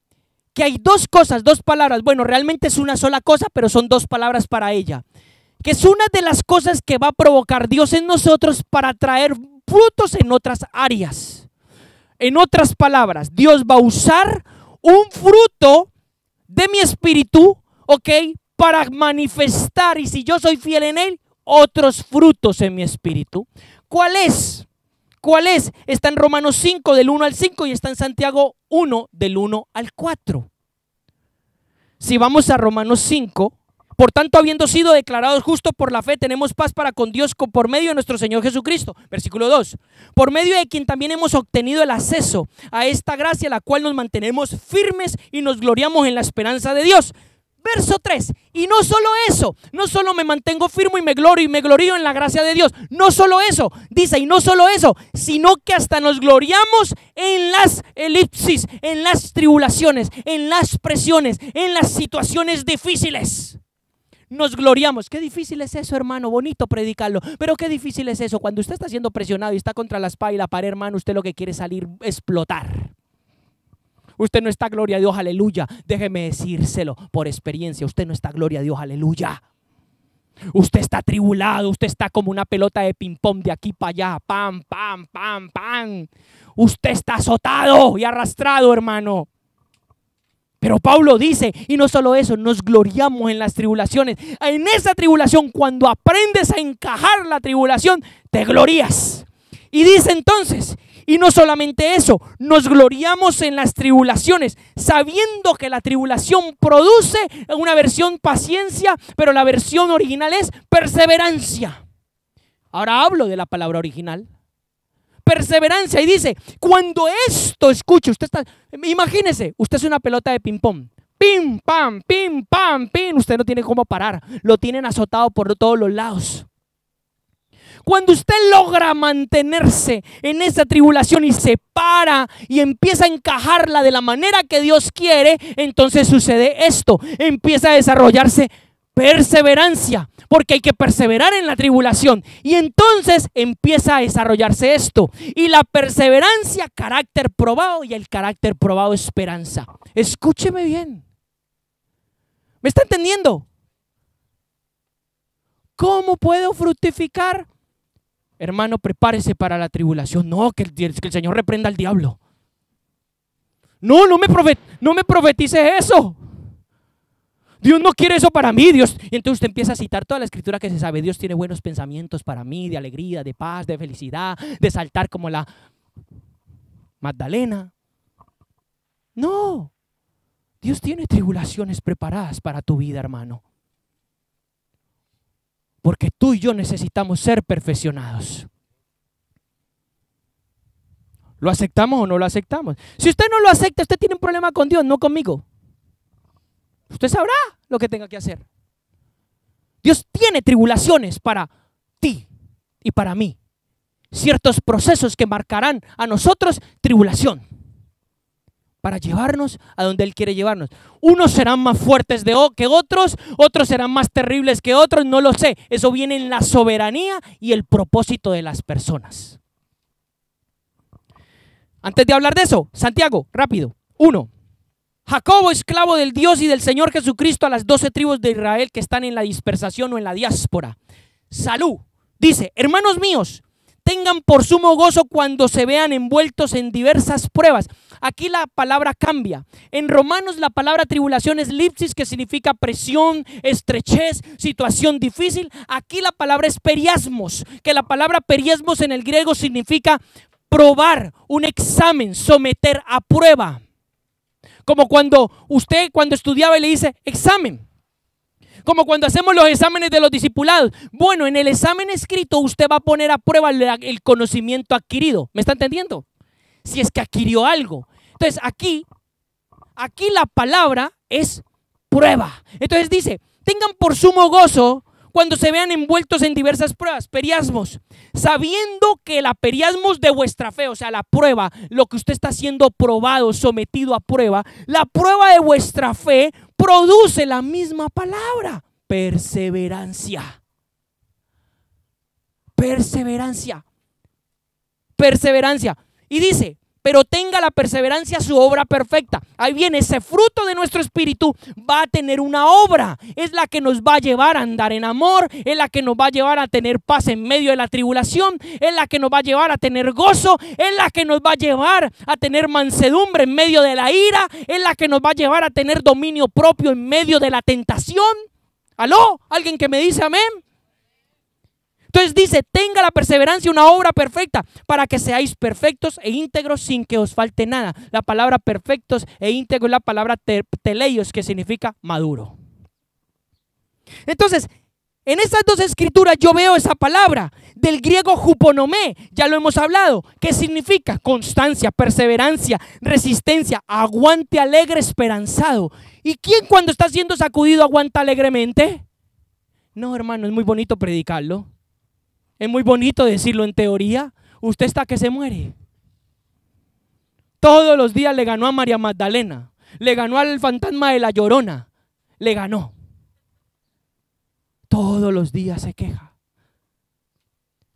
que hay dos cosas, dos palabras. Bueno, realmente es una sola cosa, pero son dos palabras para ella. Que es una de las cosas que va a provocar Dios en nosotros para traer frutos en otras áreas. En otras palabras, Dios va a usar un fruto de mi espíritu, ¿ok? Para manifestar, y si yo soy fiel en él, otros frutos en mi espíritu. ¿Cuál es? ¿Cuál es? Está en Romanos 5 del 1 al 5 y está en Santiago 1 del 1 al 4. Si vamos a Romanos 5, Por tanto, habiendo sido declarados justos por la fe, tenemos paz para con Dios por medio de nuestro Señor Jesucristo. Versículo 2. Por medio de quien también hemos obtenido el acceso a esta gracia, la cual nos mantenemos firmes y nos gloriamos en la esperanza de Dios. Verso 3. Y no solo eso, no solo me mantengo firme y me glorío en la gracia de Dios. No solo eso, dice, y no solo eso, sino que hasta nos gloriamos en las elipsis, en las tribulaciones, en las presiones, en las situaciones difíciles. Nos gloriamos. Qué difícil es eso, hermano. Bonito predicarlo, pero qué difícil es eso. Cuando usted está siendo presionado y está contra la espada y la pared, hermano, usted lo que quiere es salir, explotar. Usted no está, gloria a Dios, aleluya. Déjeme decírselo por experiencia. Usted no está, gloria a Dios, aleluya. Usted está atribulado. Usted está como una pelota de ping pong de aquí para allá. Pam, pam, pam, pam. Usted está azotado y arrastrado, hermano. Pero Pablo dice, y no solo eso, nos gloriamos en las tribulaciones. En esa tribulación, cuando aprendes a encajar la tribulación, te glorías. Y dice entonces, y no solamente eso, nos gloriamos en las tribulaciones, sabiendo que la tribulación produce, en una versión, paciencia, pero la versión original es perseverancia. Ahora hablo de la palabra original. Perseverancia, y dice, cuando esto, escuche, usted está, imagínese, usted es una pelota de ping pong, pim, pam, pim, usted no tiene cómo parar, lo tienen azotado por todos los lados. Cuando usted logra mantenerse en esa tribulación y se para y empieza a encajarla de la manera que Dios quiere, entonces sucede esto, empieza a desarrollarse perseverancia, porque hay que perseverar en la tribulación. Y entonces empieza a desarrollarse esto. Y la perseverancia, carácter probado, y el carácter probado, esperanza. Escúcheme bien. ¿Me está entendiendo? ¿Cómo puedo fructificar? Hermano, prepárese para la tribulación. No, que el Señor reprenda al diablo. No me profetice eso. Dios no quiere eso para mí, Dios. Y entonces usted empieza a citar toda la escritura que se sabe. Dios tiene buenos pensamientos para mí, de alegría, de paz, de felicidad, de saltar como la Magdalena. No, Dios tiene tribulaciones preparadas para tu vida, hermano. Porque tú y yo necesitamos ser perfeccionados. ¿Lo aceptamos o no lo aceptamos? Si usted no lo acepta, usted tiene un problema con Dios, no conmigo. Usted sabrá lo que tenga que hacer. Dios tiene tribulaciones para ti y para mí. Ciertos procesos que marcarán a nosotros tribulación, para llevarnos a donde Él quiere llevarnos. Unos serán más fuertes que otros, otros serán más terribles que otros, no lo sé. Eso viene en la soberanía y el propósito de las personas. Antes de hablar de eso, Santiago, rápido. 1. Jacobo, esclavo del Dios y del Señor Jesucristo, a las 12 tribus de Israel que están en la dispersación o en la diáspora. Salud. Dice, hermanos míos, tengan por sumo gozo cuando se vean envueltos en diversas pruebas. Aquí la palabra cambia. En Romanos la palabra tribulación es lipsis, que significa presión, estrechez, situación difícil. Aquí la palabra es periasmos, que la palabra periasmos en el griego significa probar, un examen, someter a prueba. Como cuando estudiaba y le dice examen. Como cuando hacemos los exámenes de los discipulados. Bueno, en el examen escrito usted va a poner a prueba el conocimiento adquirido. ¿Me está entendiendo? Si es que adquirió algo. Entonces aquí la palabra es prueba. Entonces dice, tengan por sumo gozo cuando se vean envueltos en diversas pruebas, periasmos, sabiendo que la periasmos de vuestra fe, o sea, la prueba, lo que usted está siendo probado, sometido a prueba, la prueba de vuestra fe produce la misma palabra, perseverancia. Perseverancia. Perseverancia. Y dice, pero tenga la perseverancia su obra perfecta. Ahí viene, ese fruto de nuestro espíritu va a tener una obra. Es la que nos va a llevar a andar en amor, es la que nos va a llevar a tener paz en medio de la tribulación, es la que nos va a llevar a tener gozo, es la que nos va a llevar a tener mansedumbre en medio de la ira, es la que nos va a llevar a tener dominio propio en medio de la tentación. ¿Aló? ¿Alguien que me dice amén? Entonces dice, tenga la perseverancia una obra perfecta para que seáis perfectos e íntegros sin que os falte nada. La palabra perfectos e íntegros es la palabra teleios, que significa maduro. Entonces, en estas dos escrituras yo veo esa palabra del griego huponomé, ya lo hemos hablado, que significa constancia, perseverancia, resistencia, aguante alegre, esperanzado. ¿Y quién cuando está siendo sacudido aguanta alegremente? No, hermano, es muy bonito predicarlo, es muy bonito decirlo en teoría. Usted está que se muere. Todos los días le ganó a María Magdalena, le ganó al fantasma de la Llorona, le ganó. Todos los días se queja.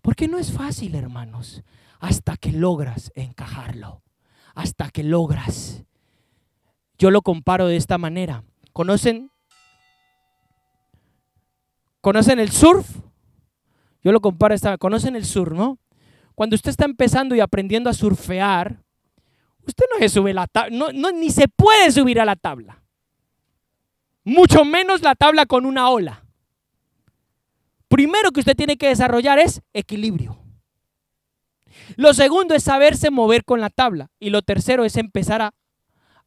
Porque no es fácil, hermanos, hasta que logras encajarlo, hasta que logras. Yo lo comparo de esta manera. ¿Conocen el surf? Yo lo comparo ¿conocen el surf, no? Cuando usted está empezando y aprendiendo a surfear, usted no se sube la tabla, ni se puede subir a la tabla. Mucho menos la tabla con una ola. Primero que usted tiene que desarrollar es equilibrio. Lo segundo es saberse mover con la tabla. Y lo tercero es empezar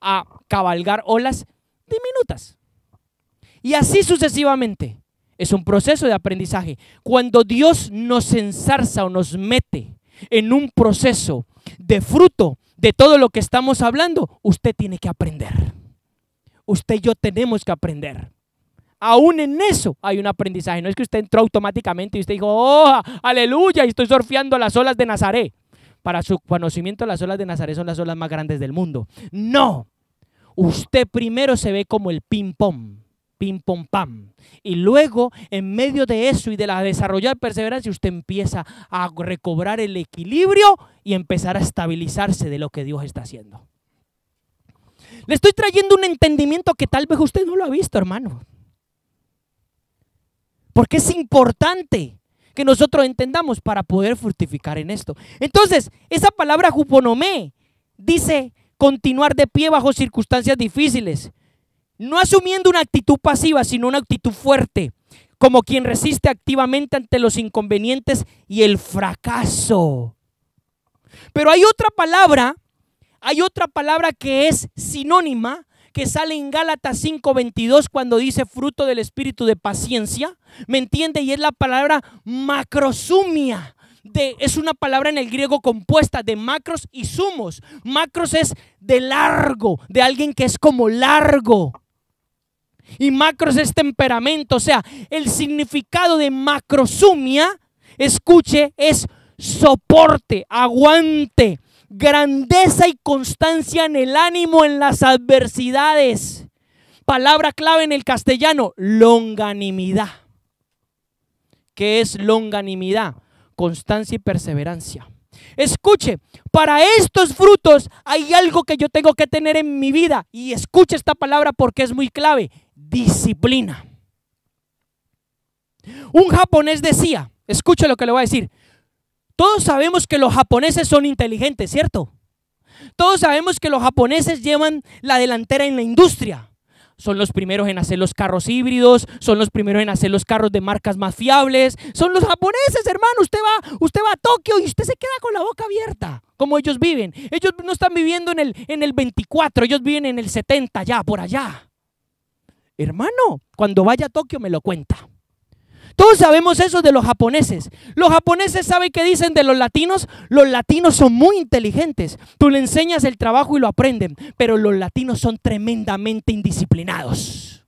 a cabalgar olas diminutas. Y así sucesivamente. Es un proceso de aprendizaje. Cuando Dios nos enzarza o nos mete en un proceso de fruto de todo lo que estamos hablando, usted tiene que aprender. Usted y yo tenemos que aprender. Aún en eso hay un aprendizaje. No es que usted entró automáticamente y usted dijo, oh, aleluya, y estoy surfeando las olas de Nazaret. Para su conocimiento, las olas de Nazaret son las olas más grandes del mundo. No, usted primero se ve como el ping pong pam. Y luego, en medio de eso y de la desarrollar perseverancia, usted empieza a recobrar el equilibrio y empezar a estabilizarse de lo que Dios está haciendo. Le estoy trayendo un entendimiento que tal vez usted no lo ha visto, hermano. Porque es importante que nosotros entendamos para poder fructificar en esto. Entonces, esa palabra huponomé dice continuar de pie bajo circunstancias difíciles. No asumiendo una actitud pasiva, sino una actitud fuerte, como quien resiste activamente ante los inconvenientes y el fracaso. Pero hay otra palabra que es sinónima, que sale en Gálatas 5:22 cuando dice fruto del espíritu de paciencia, ¿me entiende? Y es la palabra macrosumia. Es una palabra en el griego compuesta de macros y sumos. Macros es de largo, de alguien que es como largo. Y macros es temperamento. O sea, el significado de macrosumia, escuche, es soporte, aguante, grandeza y constancia en el ánimo en las adversidades. Palabra clave en el castellano, longanimidad. ¿Qué es longanimidad? Constancia y perseverancia. Escuche, para estos frutos hay algo que yo tengo que tener en mi vida. Y escuche esta palabra porque es muy clave. Disciplina. Un japonés decía, escuche lo que le voy a decir. Todos sabemos que los japoneses son inteligentes, ¿cierto? Todos sabemos que los japoneses llevan la delantera en la industria. Son los primeros en hacer los carros híbridos, son los primeros en hacer los carros de marcas más fiables. Son los japoneses, hermano. Usted va a Tokio y usted se queda con la boca abierta, como ellos viven. Ellos no están viviendo en el 24, ellos viven en el 70 ya, por allá. Hermano, cuando vaya a Tokio me lo cuenta. Todos sabemos eso de los japoneses. Los japoneses saben qué dicen de los latinos. Los latinos son muy inteligentes. Tú le enseñas el trabajo y lo aprenden. Pero los latinos son tremendamente indisciplinados.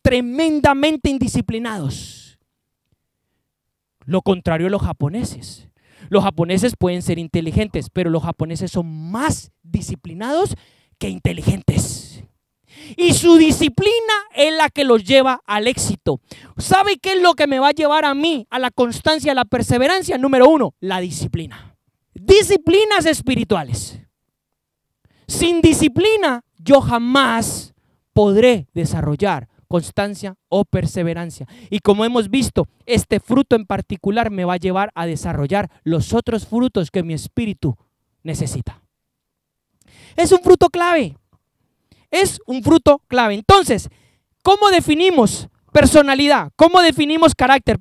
Tremendamente indisciplinados. Lo contrario a los japoneses. Los japoneses pueden ser inteligentes, pero los japoneses son más disciplinados que inteligentes. Y su disciplina es la que los lleva al éxito. ¿Sabe qué es lo que me va a llevar a mí a la constancia, a la perseverancia? Número 1, la disciplina. Disciplinas espirituales. Sin disciplina yo jamás podré desarrollar constancia o perseverancia. Y como hemos visto, este fruto en particular me va a llevar a desarrollar los otros frutos que mi espíritu necesita. Es un fruto clave. Es un fruto clave. Entonces, ¿cómo definimos personalidad? ¿Cómo definimos carácter?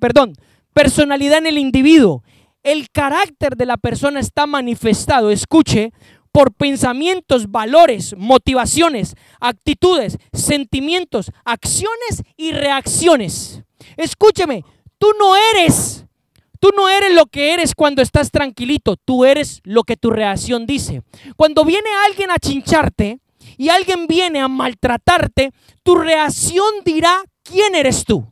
Personalidad en el individuo. El carácter de la persona está manifestado, escuche, por pensamientos, valores, motivaciones, actitudes, sentimientos, acciones y reacciones. Escúcheme, tú no eres lo que eres cuando estás tranquilito, tú eres lo que tu reacción dice. Cuando viene alguien a chincharte y alguien viene a maltratarte, tu reacción dirá quién eres tú.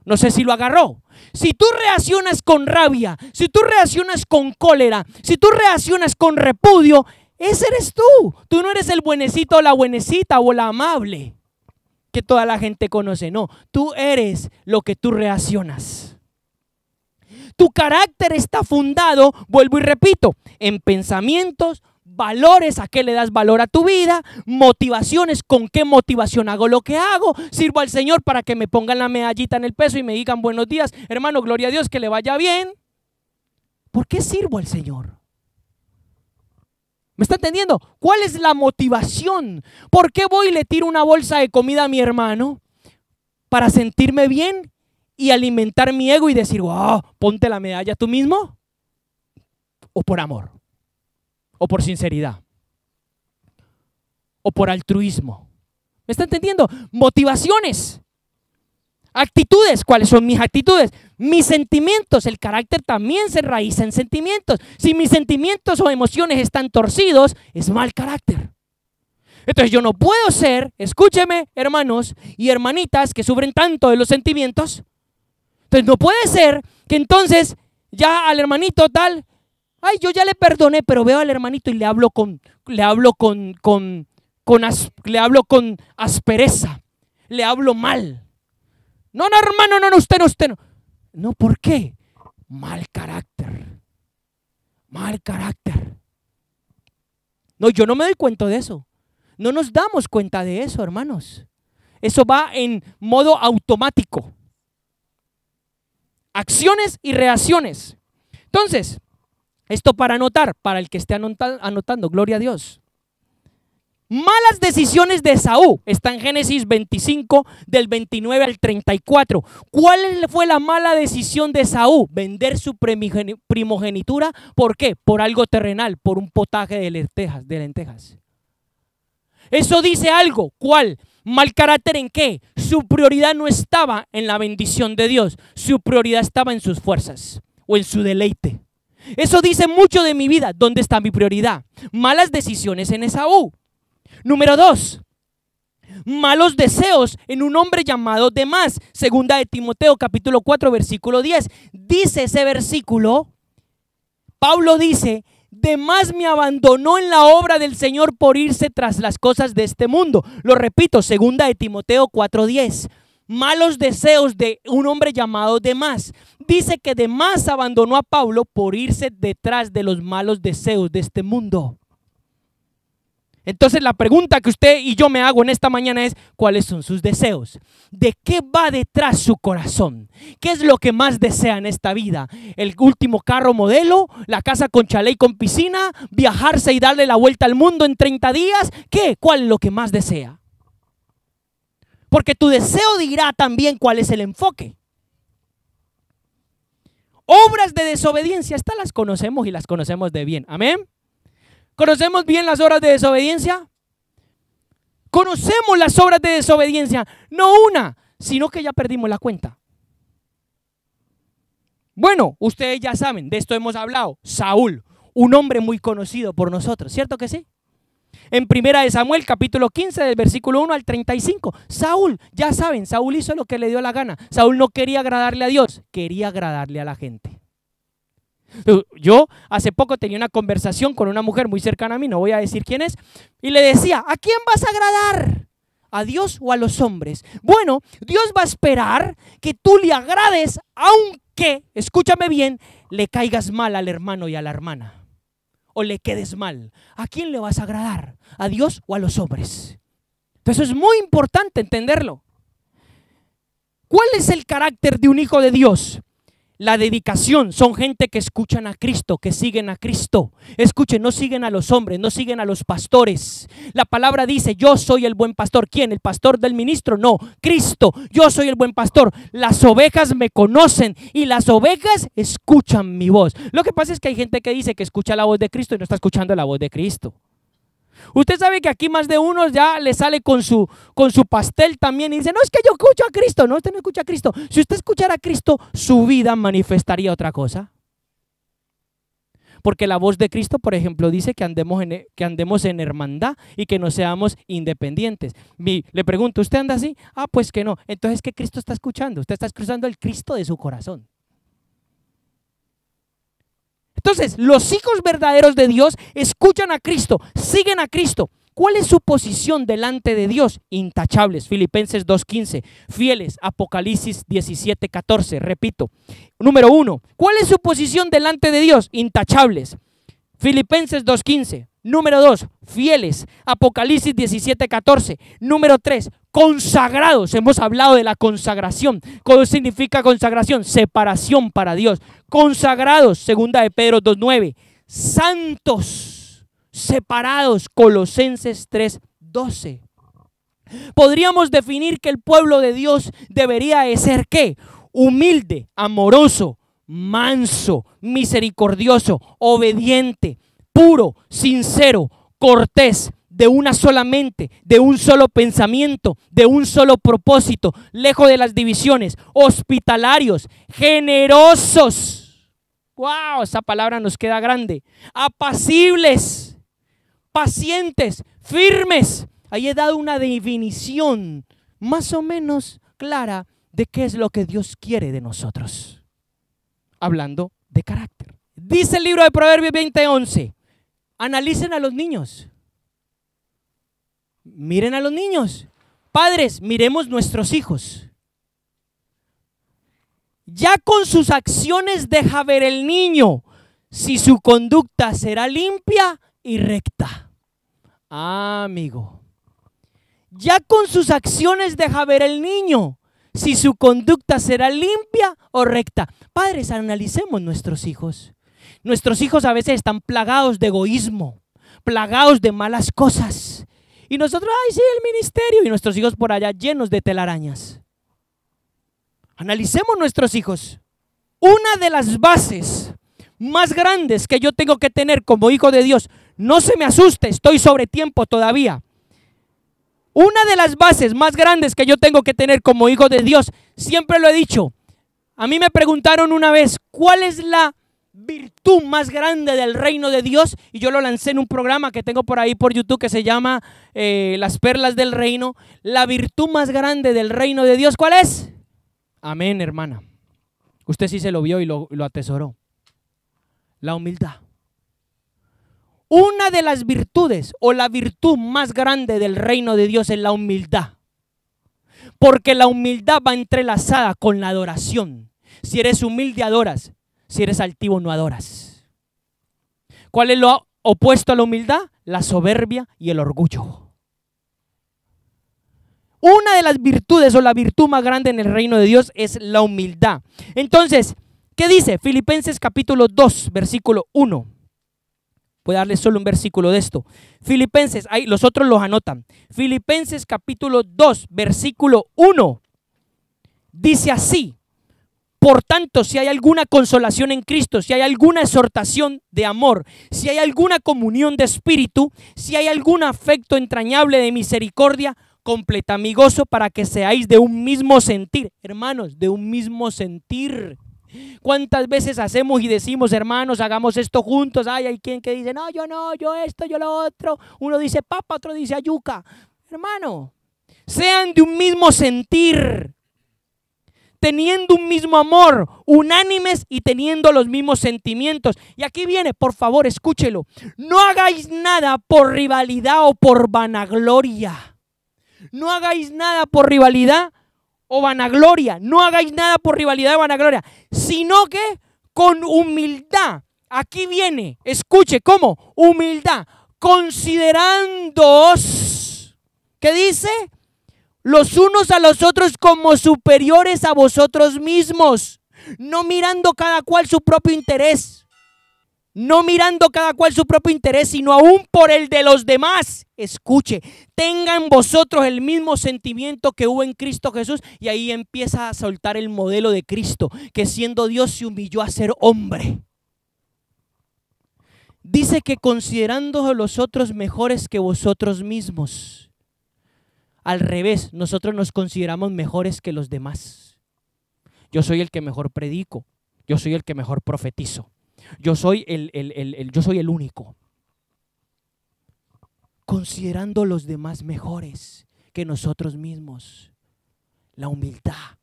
No sé si lo agarró. Si tú reaccionas con rabia, si tú reaccionas con cólera, si tú reaccionas con repudio, ese eres tú. Tú no eres el buenecito o la buenecita o la amable que toda la gente conoce. No, tú eres lo que tú reaccionas. Tu carácter está fundado, vuelvo y repito, en pensamientos, valores, a qué le das valor a tu vida, motivaciones, con qué motivación hago lo que hago, sirvo al Señor para que me pongan la medallita en el peso y me digan buenos días, hermano, gloria a Dios, que le vaya bien. ¿Por qué sirvo al Señor? ¿Me está entendiendo? ¿Cuál es la motivación? ¿Por qué voy y le tiro una bolsa de comida a mi hermano? ¿Para sentirme bien y alimentar mi ego y decir, wow, ponte la medalla tú mismo? ¿O por amor? ¿O por sinceridad? ¿O por altruismo? ¿Me está entendiendo? Motivaciones. Actitudes. ¿Cuáles son mis actitudes? Mis sentimientos. El carácter también se enraiza en sentimientos. Si mis sentimientos o emociones están torcidos, es mal carácter. Entonces yo no puedo ser, escúcheme, hermanos y hermanitas que sufren tanto de los sentimientos. Entonces no puede ser que entonces ya al hermanito tal, ay, yo ya le perdoné, pero veo al hermanito y le hablo con aspereza, le hablo mal. No, hermano, no, usted no. No, ¿por qué? Mal carácter. Mal carácter. No, yo no me doy cuenta de eso. No nos damos cuenta de eso, hermanos. Eso va en modo automático. Acciones y reacciones. Entonces, esto para anotar, para el que esté anotando, gloria a Dios. Malas decisiones de Esaú, está en Génesis 25, del 29 al 34. ¿Cuál fue la mala decisión de Esaú? Vender su primogenitura. ¿Por qué? Por algo terrenal, por un potaje de lentejas. Eso dice algo. ¿Cuál? Mal carácter en qué? Su prioridad no estaba en la bendición de Dios, su prioridad estaba en sus fuerzas o en su deleite. Eso dice mucho de mi vida. ¿Dónde está mi prioridad? Malas decisiones en Esaú. Número 2, malos deseos en un hombre llamado Demás. Segunda de Timoteo capítulo 4 versículo 10. Dice ese versículo, Pablo dice, Demás me abandonó en la obra del Señor por irse tras las cosas de este mundo. Lo repito, segunda de Timoteo 4:10. Malos deseos de un hombre llamado Demás. Dice que Demás abandonó a Pablo por irse detrás de los malos deseos de este mundo. Entonces la pregunta que usted y yo me hago en esta mañana es, ¿cuáles son sus deseos? ¿De qué va detrás su corazón? ¿Qué es lo que más desea en esta vida? ¿El último carro modelo? ¿La casa con chalet y con piscina? ¿Viajarse y darle la vuelta al mundo en 30 días? ¿Qué? ¿Cuál es lo que más desea? Porque tu deseo dirá también cuál es el enfoque. Obras de desobediencia, estas las conocemos y las conocemos de bien. Amén. ¿Conocemos bien las obras de desobediencia? Conocemos las obras de desobediencia, no una, sino que ya perdimos la cuenta. Bueno, ustedes ya saben, de esto hemos hablado. Saúl, un hombre muy conocido por nosotros, ¿cierto que sí? En Primera de Samuel, capítulo 15, del versículo 1 al 35. Saúl, ya saben, Saúl hizo lo que le dio la gana. Saúl no quería agradarle a Dios, quería agradarle a la gente. Yo hace poco tenía una conversación con una mujer muy cercana a mí, no voy a decir quién es, y le decía, ¿a quién vas a agradar? ¿A Dios o a los hombres? Bueno, Dios va a esperar que tú le agrades, aunque, escúchame bien, le caigas mal al hermano y a la hermana, o le quedes mal. ¿A quién le vas a agradar? ¿A Dios o a los hombres? Entonces es muy importante entenderlo. ¿Cuál es el carácter de un hijo de Dios? la dedicación, son gente que escuchan a Cristo, que siguen a Cristo. Escuchen, no siguen a los hombres, no siguen a los pastores. La palabra dice, yo soy el buen pastor. ¿Quién? ¿El pastor del ministro? No, Cristo. Yo soy el buen pastor. Las ovejas me conocen y las ovejas escuchan mi voz. Lo que pasa es que hay gente que dice que escucha la voz de Cristo y no está escuchando la voz de Cristo. Usted sabe que aquí más de uno ya le sale con su pastel también y dice, no, es que yo escucho a Cristo. No, usted no escucha a Cristo. Si usted escuchara a Cristo, su vida manifestaría otra cosa. Porque la voz de Cristo, por ejemplo, dice que andemos en hermandad y que no seamos independientes. Le pregunto, ¿usted anda así? Ah, pues que no. Entonces, ¿qué Cristo está escuchando? Usted está escuchando el Cristo de su corazón. Entonces, los hijos verdaderos de Dios escuchan a Cristo, siguen a Cristo. ¿Cuál es su posición delante de Dios? Intachables, Filipenses 2:15, fieles, Apocalipsis 17:14, repito. Número 1, ¿cuál es su posición delante de Dios? Intachables, Filipenses 2:15. Número 2, fieles, Apocalipsis 17:14. Número 3, consagrados. Hemos hablado de la consagración. ¿Qué significa consagración? Separación para Dios. Consagrados, segunda de Pedro 2:9. Santos, separados, Colosenses 3:12. Podríamos definir que el pueblo de Dios debería de ser ¿qué? Humilde, amoroso, manso, misericordioso, obediente, puro, sincero, cortés, de una sola mente, de un solo pensamiento, de un solo propósito, lejos de las divisiones, hospitalarios, generosos. ¡Wow! Esa palabra nos queda grande. Apacibles, pacientes, firmes. Ahí he dado una definición más o menos clara de qué es lo que Dios quiere de nosotros. Hablando de carácter. Dice el libro de Proverbios 20:11. Analicen a los niños. Miren a los niños. Padres, miremos nuestros hijos. Ya con sus acciones deja ver el niño si su conducta será limpia y recta. Ah, amigo. Ya con sus acciones deja ver el niño si su conducta será limpia o recta. Padres, analicemos nuestros hijos. Nuestros hijos a veces están plagados de egoísmo, plagados de malas cosas. Y nosotros, ay sí, el ministerio. Y nuestros hijos por allá llenos de telarañas. Analicemos nuestros hijos. Una de las bases más grandes que yo tengo que tener como hijo de Dios, no se me asuste, estoy sobre tiempo todavía. Una de las bases más grandes que yo tengo que tener como hijo de Dios, siempre lo he dicho. A mí me preguntaron una vez, ¿cuál es la virtud más grande del reino de Dios? Y yo lo lancé en un programa que tengo por ahí por YouTube que se llama Las Perlas del Reino. La virtud más grande del reino de Dios, ¿cuál es? Amén, hermana. Usted sí se lo vio y lo atesoró. La humildad. Una de las virtudes o la virtud más grande del reino de Dios es la humildad. Porque la humildad va entrelazada con la adoración. Si eres humilde, adoras. Si eres altivo, no adoras. ¿Cuál es lo opuesto a la humildad? La soberbia y el orgullo. Una de las virtudes o la virtud más grande en el reino de Dios es la humildad. Entonces, ¿qué dice? Filipenses capítulo 2, versículo 1. Voy a darle solo un versículo de esto. Filipenses, ahí los otros los anotan. Filipenses capítulo 2, versículo 1. Dice así: por tanto, si hay alguna consolación en Cristo, si hay alguna exhortación de amor, si hay alguna comunión de espíritu, si hay algún afecto entrañable de misericordia, completa mi gozo para que seáis de un mismo sentir. Hermanos, de un mismo sentir. ¿Cuántas veces hacemos y decimos, hermanos, hagamos esto juntos? Ay, hay quien que dice, no, yo esto, yo lo otro. Uno dice papa, otro dice ayuca. Hermano, sean de un mismo sentir, teniendo un mismo amor, unánimes y teniendo los mismos sentimientos. Y aquí viene, por favor, escúchelo. No hagáis nada por rivalidad o por vanagloria. No hagáis nada por rivalidad o vanagloria. No hagáis nada por rivalidad o vanagloria, sino que con humildad. Aquí viene, escuche, ¿cómo? Humildad. Considerándoos, ¿qué dice? Los unos a los otros como superiores a vosotros mismos. no mirando cada cual su propio interés, no mirando cada cual su propio interés, sino aún por el de los demás. Escuche, tengan vosotros el mismo sentimiento que hubo en Cristo Jesús. Y ahí empieza a soltar el modelo de Cristo, que siendo Dios se humilló a ser hombre. Dice que considerando a los otros mejores que vosotros mismos. Al revés, nosotros nos consideramos mejores que los demás. Yo soy el que mejor predico, yo soy el que mejor profetizo. Yo soy el único. Considerando los demás mejores que nosotros mismos. La humildad.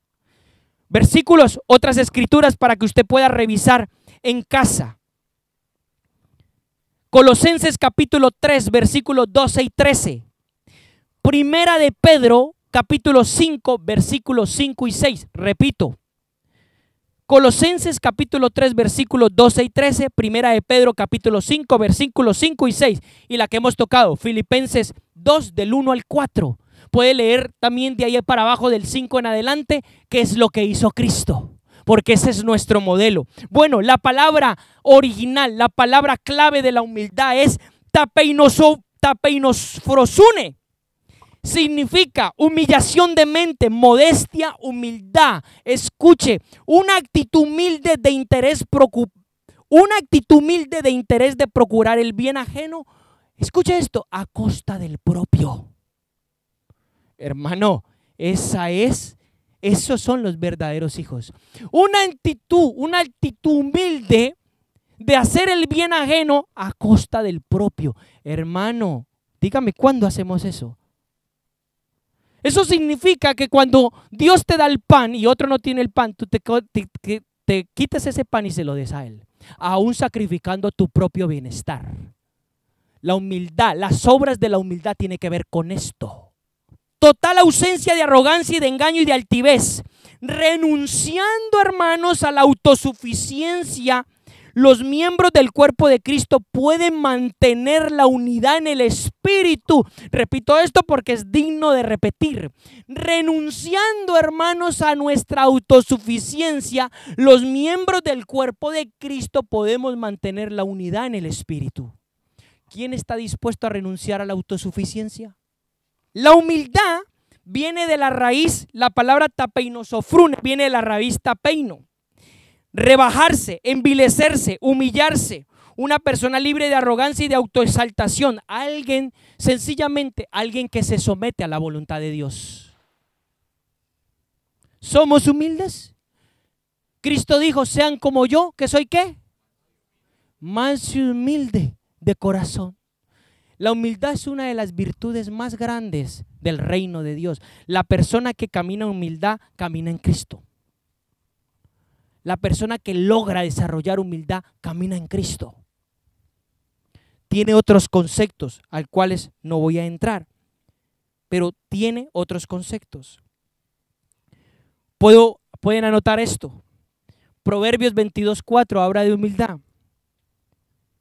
Versículos, otras escrituras para que usted pueda revisar en casa. Colosenses capítulo 3, versículos 12 y 13. Primera de Pedro capítulo 5, versículos 5 y 6. Repito. Colosenses capítulo 3 versículos 12 y 13, Primera de Pedro capítulo 5 versículos 5 y 6 y la que hemos tocado, Filipenses 2 del 1 al 4. Puede leer también de ahí para abajo del 5 en adelante qué es lo que hizo Cristo, porque ese es nuestro modelo. Bueno, la palabra original, la palabra clave de la humildad es tapeinosfrosune. Significa humillación de mente, modestia, humildad. Escuche, una actitud humilde de interés de procurar el bien ajeno. Escuche esto, a costa del propio. Hermano, esos son los verdaderos hijos. Una actitud humilde de hacer el bien ajeno a costa del propio. Hermano, dígame, ¿cuándo hacemos eso? Eso significa que cuando Dios te da el pan y otro no tiene el pan, tú te quites ese pan y se lo des a él, aún sacrificando tu propio bienestar. La humildad, las obras de la humildad tienen que ver con esto. Total ausencia de arrogancia y de engaño y de altivez. Renunciando, hermanos, a la autosuficiencia, los miembros del cuerpo de Cristo pueden mantener la unidad en el espíritu. Repito esto porque es digno de repetir. Renunciando, hermanos, a nuestra autosuficiencia, los miembros del cuerpo de Cristo podemos mantener la unidad en el espíritu. ¿Quién está dispuesto a renunciar a la autosuficiencia? La humildad viene de la raíz, la palabra tapeinosofrune viene de la raíz tapeino. Rebajarse, envilecerse, humillarse. Una persona libre de arrogancia y de autoexaltación. Alguien, sencillamente, alguien que se somete a la voluntad de Dios. ¿Somos humildes? Cristo dijo, sean como yo, que soy ¿qué? Manso y humilde de corazón. La humildad es una de las virtudes más grandes del reino de Dios. La persona que camina en humildad, camina en Cristo. La persona que logra desarrollar humildad camina en Cristo. Tiene otros conceptos al cuales no voy a entrar, pero tiene otros conceptos. Pueden anotar esto. Proverbios 22:4 habla de humildad.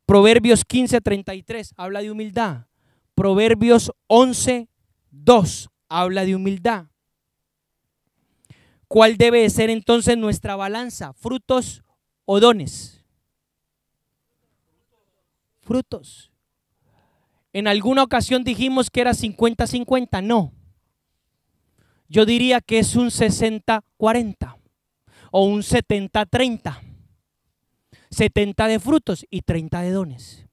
Proverbios 15:33 habla de humildad. Proverbios 11:2 habla de humildad. ¿Cuál debe de ser entonces nuestra balanza? ¿Frutos o dones? Frutos. En alguna ocasión dijimos que era 50-50. No. Yo diría que es un 60-40 o un 70-30. 70 de frutos y 30 de dones.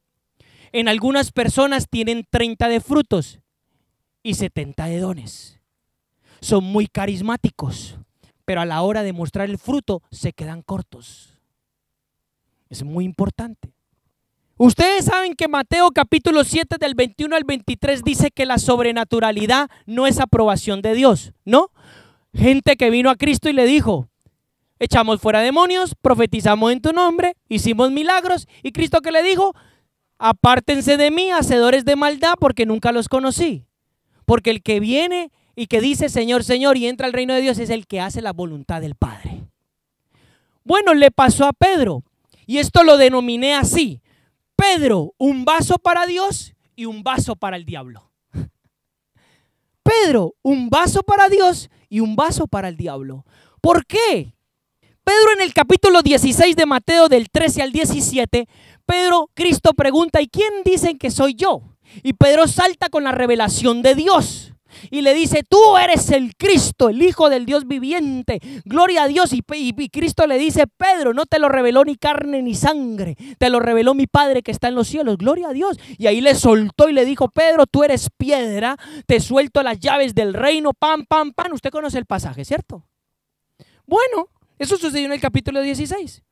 En algunas personas tienen 30 de frutos y 70 de dones. Son muy carismáticos, pero a la hora de mostrar el fruto se quedan cortos. Es muy importante. Ustedes saben que Mateo capítulo 7 del 21 al 23 dice que la sobrenaturalidad no es aprobación de Dios, ¿no? Gente que vino a Cristo y le dijo, echamos fuera demonios, profetizamos en tu nombre, hicimos milagros, y Cristo ¿qué le dijo? Apártense de mí, hacedores de maldad, porque nunca los conocí. Porque el que viene y que dice Señor, Señor y entra al reino de Dios es el que hace la voluntad del Padre. Bueno, le pasó a Pedro y esto lo denominé así: Pedro, un vaso para Dios y un vaso para el diablo. Pedro, un vaso para Dios y un vaso para el diablo. ¿Por qué? Pedro en el capítulo 16 de Mateo, del 13 al 17, Cristo pregunta, ¿y quién dicen que soy yo? Y Pedro salta con la revelación de Dios y le dice, tú eres el Cristo, el Hijo del Dios viviente, gloria a Dios. Y Cristo le dice, Pedro, no te lo reveló ni carne ni sangre, te lo reveló mi Padre que está en los cielos, gloria a Dios. Y ahí le soltó y le dijo, Pedro, tú eres piedra, te suelto las llaves del reino, pam, pam, pam. Usted conoce el pasaje, ¿cierto? Bueno, eso sucedió en el capítulo 16.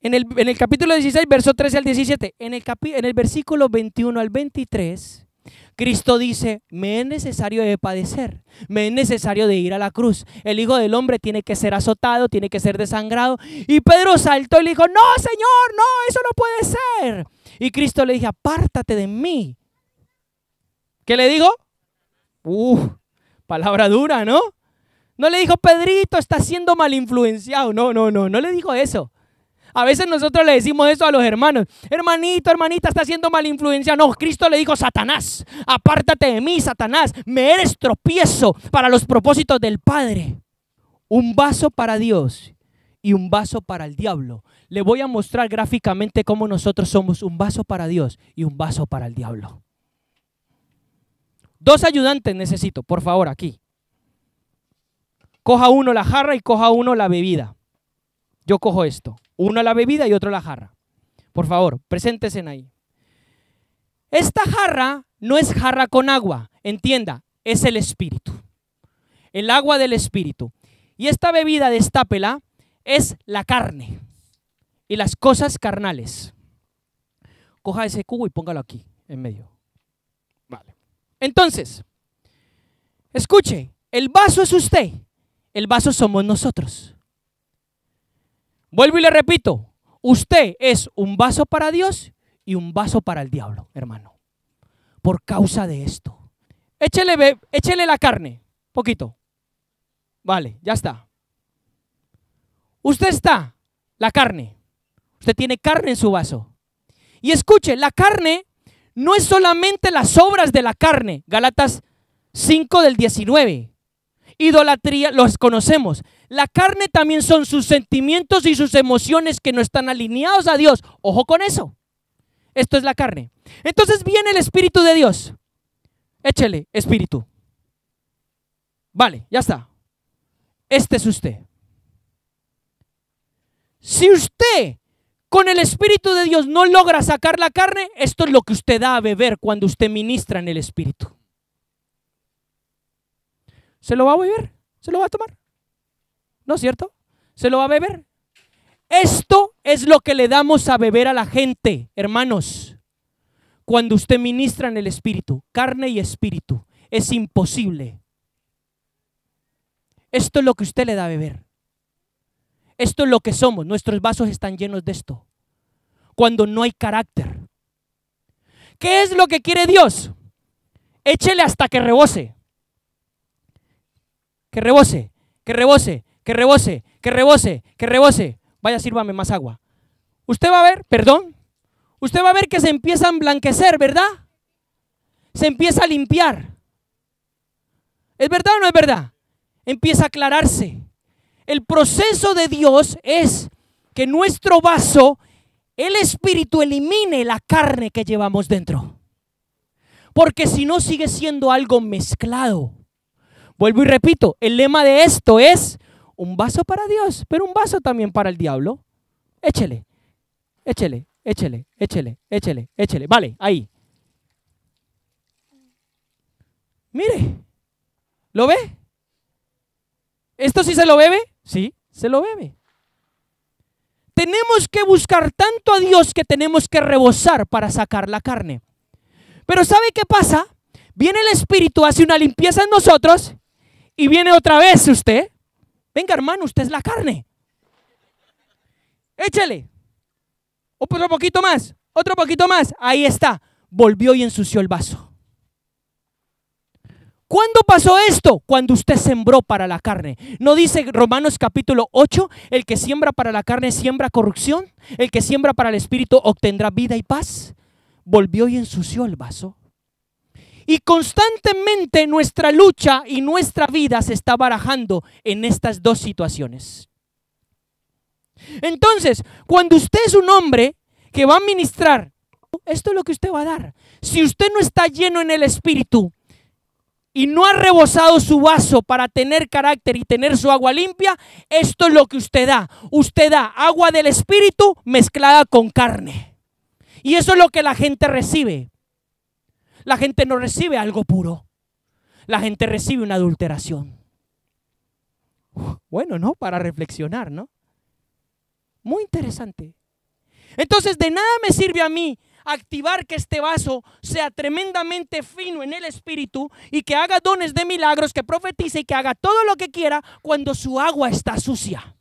En el capítulo 16, verso 13 al 17, en el versículo 21 al 23, Cristo dice, me es necesario de padecer, me es necesario de ir a la cruz. El Hijo del Hombre tiene que ser azotado, tiene que ser desangrado. Y Pedro saltó y le dijo, no, Señor, no, eso no puede ser. Y Cristo le dijo, apártate de mí. ¿Qué le dijo? Palabra dura, ¿no? No le dijo, Pedrito, está siendo mal influenciado. No le dijo eso. A veces nosotros le decimos eso a los hermanos. Hermanito, hermanita, está siendo mal influenciado. No, Cristo le dijo, Satanás, apártate de mí, Satanás. Me eres tropiezo para los propósitos del Padre. Un vaso para Dios y un vaso para el diablo. Le voy a mostrar gráficamente cómo nosotros somos un vaso para Dios y un vaso para el diablo. 2 ayudantes necesito, por favor, aquí. Coja uno la jarra y coja uno la bebida. Yo cojo esto. Uno la bebida y otro la jarra. Por favor, preséntense ahí. Esta jarra no es jarra con agua. Entienda, es el Espíritu. El agua del Espíritu. Y esta bebida, destápela, es la carne y las cosas carnales. Coja ese cubo y póngalo aquí, en medio. Vale. Entonces, escuche, el vaso es usted. El vaso somos nosotros. Vuelvo y le repito, usted es un vaso para Dios y un vaso para el diablo, hermano. Por causa de esto. Échele la carne, poquito. Vale, ya está. Usted está, la carne. Usted tiene carne en su vaso. Y escuche, la carne no es solamente las obras de la carne. Gálatas 5 del 19. Idolatría, los conocemos. La carne también son sus sentimientos y sus emociones que no están alineados a Dios. Ojo con eso. Esto es la carne. Entonces viene el Espíritu de Dios. Échele, Espíritu. Vale, ya está. Este es usted. Si usted con el Espíritu de Dios no logra sacar la carne, esto es lo que usted da a beber cuando usted ministra en el Espíritu. ¿Se lo va a beber? ¿Se lo va a tomar? ¿No es cierto? ¿Se lo va a beber? Esto es lo que le damos a beber a la gente, hermanos. Cuando usted ministra en el Espíritu, carne y Espíritu, es imposible. Esto es lo que usted le da a beber. Esto es lo que somos. Nuestros vasos están llenos de esto. Cuando no hay carácter. ¿Qué es lo que quiere Dios? Échele hasta que rebose. Que rebose, que rebose, que rebose, que rebose, que rebose. Vaya, sírvame más agua. Usted va a ver, usted va a ver que se empieza a emblanquecer, ¿verdad? Se empieza a limpiar. ¿Es verdad o no es verdad? Empieza a aclararse. El proceso de Dios es que nuestro vaso, el Espíritu, elimine la carne que llevamos dentro. Porque si no, sigue siendo algo mezclado. Vuelvo y repito, el lema de esto es un vaso para Dios, pero un vaso también para el diablo. Échele, échele, échele, échele, échele, échele. Vale, ahí. Mire, ¿lo ve? ¿Esto sí se lo bebe? Sí, se lo bebe. Tenemos que buscar tanto a Dios que tenemos que rebosar para sacar la carne. Pero ¿sabe qué pasa? Viene el Espíritu, hace una limpieza en nosotros y viene otra vez usted. Venga, hermano, usted es la carne. Échale. Otro poquito más, otro poquito más. Ahí está. Volvió y ensució el vaso. ¿Cuándo pasó esto? Cuando usted sembró para la carne. ¿No dice Romanos capítulo 8? El que siembra para la carne siembra corrupción. El que siembra para el Espíritu obtendrá vida y paz. Volvió y ensució el vaso. Y constantemente nuestra lucha y nuestra vida se está barajando en estas dos situaciones. Entonces, cuando usted es un hombre que va a ministrar, esto es lo que usted va a dar. Si usted no está lleno en el Espíritu y no ha rebosado su vaso para tener carácter y tener su agua limpia, esto es lo que usted da. Usted da agua del Espíritu mezclada con carne. Y eso es lo que la gente recibe. La gente no recibe algo puro. La gente recibe una adulteración. Bueno, ¿no? Para reflexionar, ¿no? Muy interesante. Entonces, de nada me sirve a mí activar que este vaso sea tremendamente fino en el Espíritu y que haga dones de milagros, que profetice y que haga todo lo que quiera cuando su agua está sucia.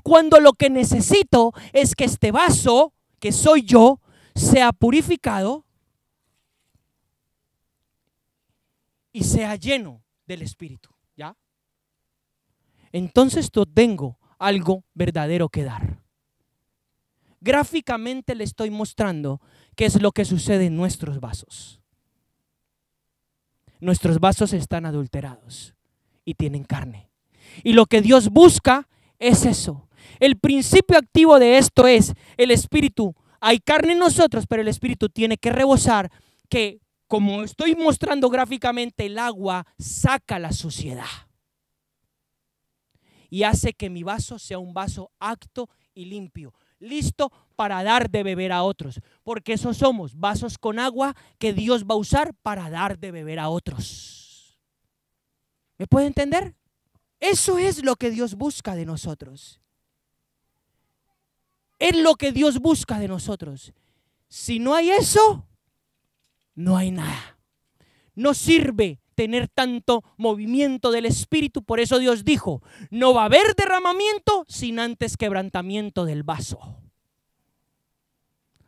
Cuando lo que necesito es que este vaso, que soy yo, sea purificado y sea lleno del Espíritu, ¿ya? Entonces yo tengo algo verdadero que dar. Gráficamente le estoy mostrando qué es lo que sucede en nuestros vasos. Nuestros vasos están adulterados y tienen carne. Y lo que Dios busca es eso. El principio activo de esto es el Espíritu. Hay carne en nosotros, pero el Espíritu tiene que rebosar, que como estoy mostrando gráficamente, el agua saca la suciedad y hace que mi vaso sea un vaso apto y limpio, listo para dar de beber a otros, porque esos somos, vasos con agua que Dios va a usar para dar de beber a otros. ¿Me puede entender? Eso es lo que Dios busca de nosotros. Es lo que Dios busca de nosotros. Si no hay eso, no hay nada. No sirve tener tanto movimiento del Espíritu. Por eso Dios dijo, no va a haber derramamiento sin antes quebrantamiento del vaso,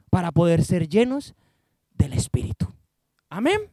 para poder ser llenos del Espíritu. Amén.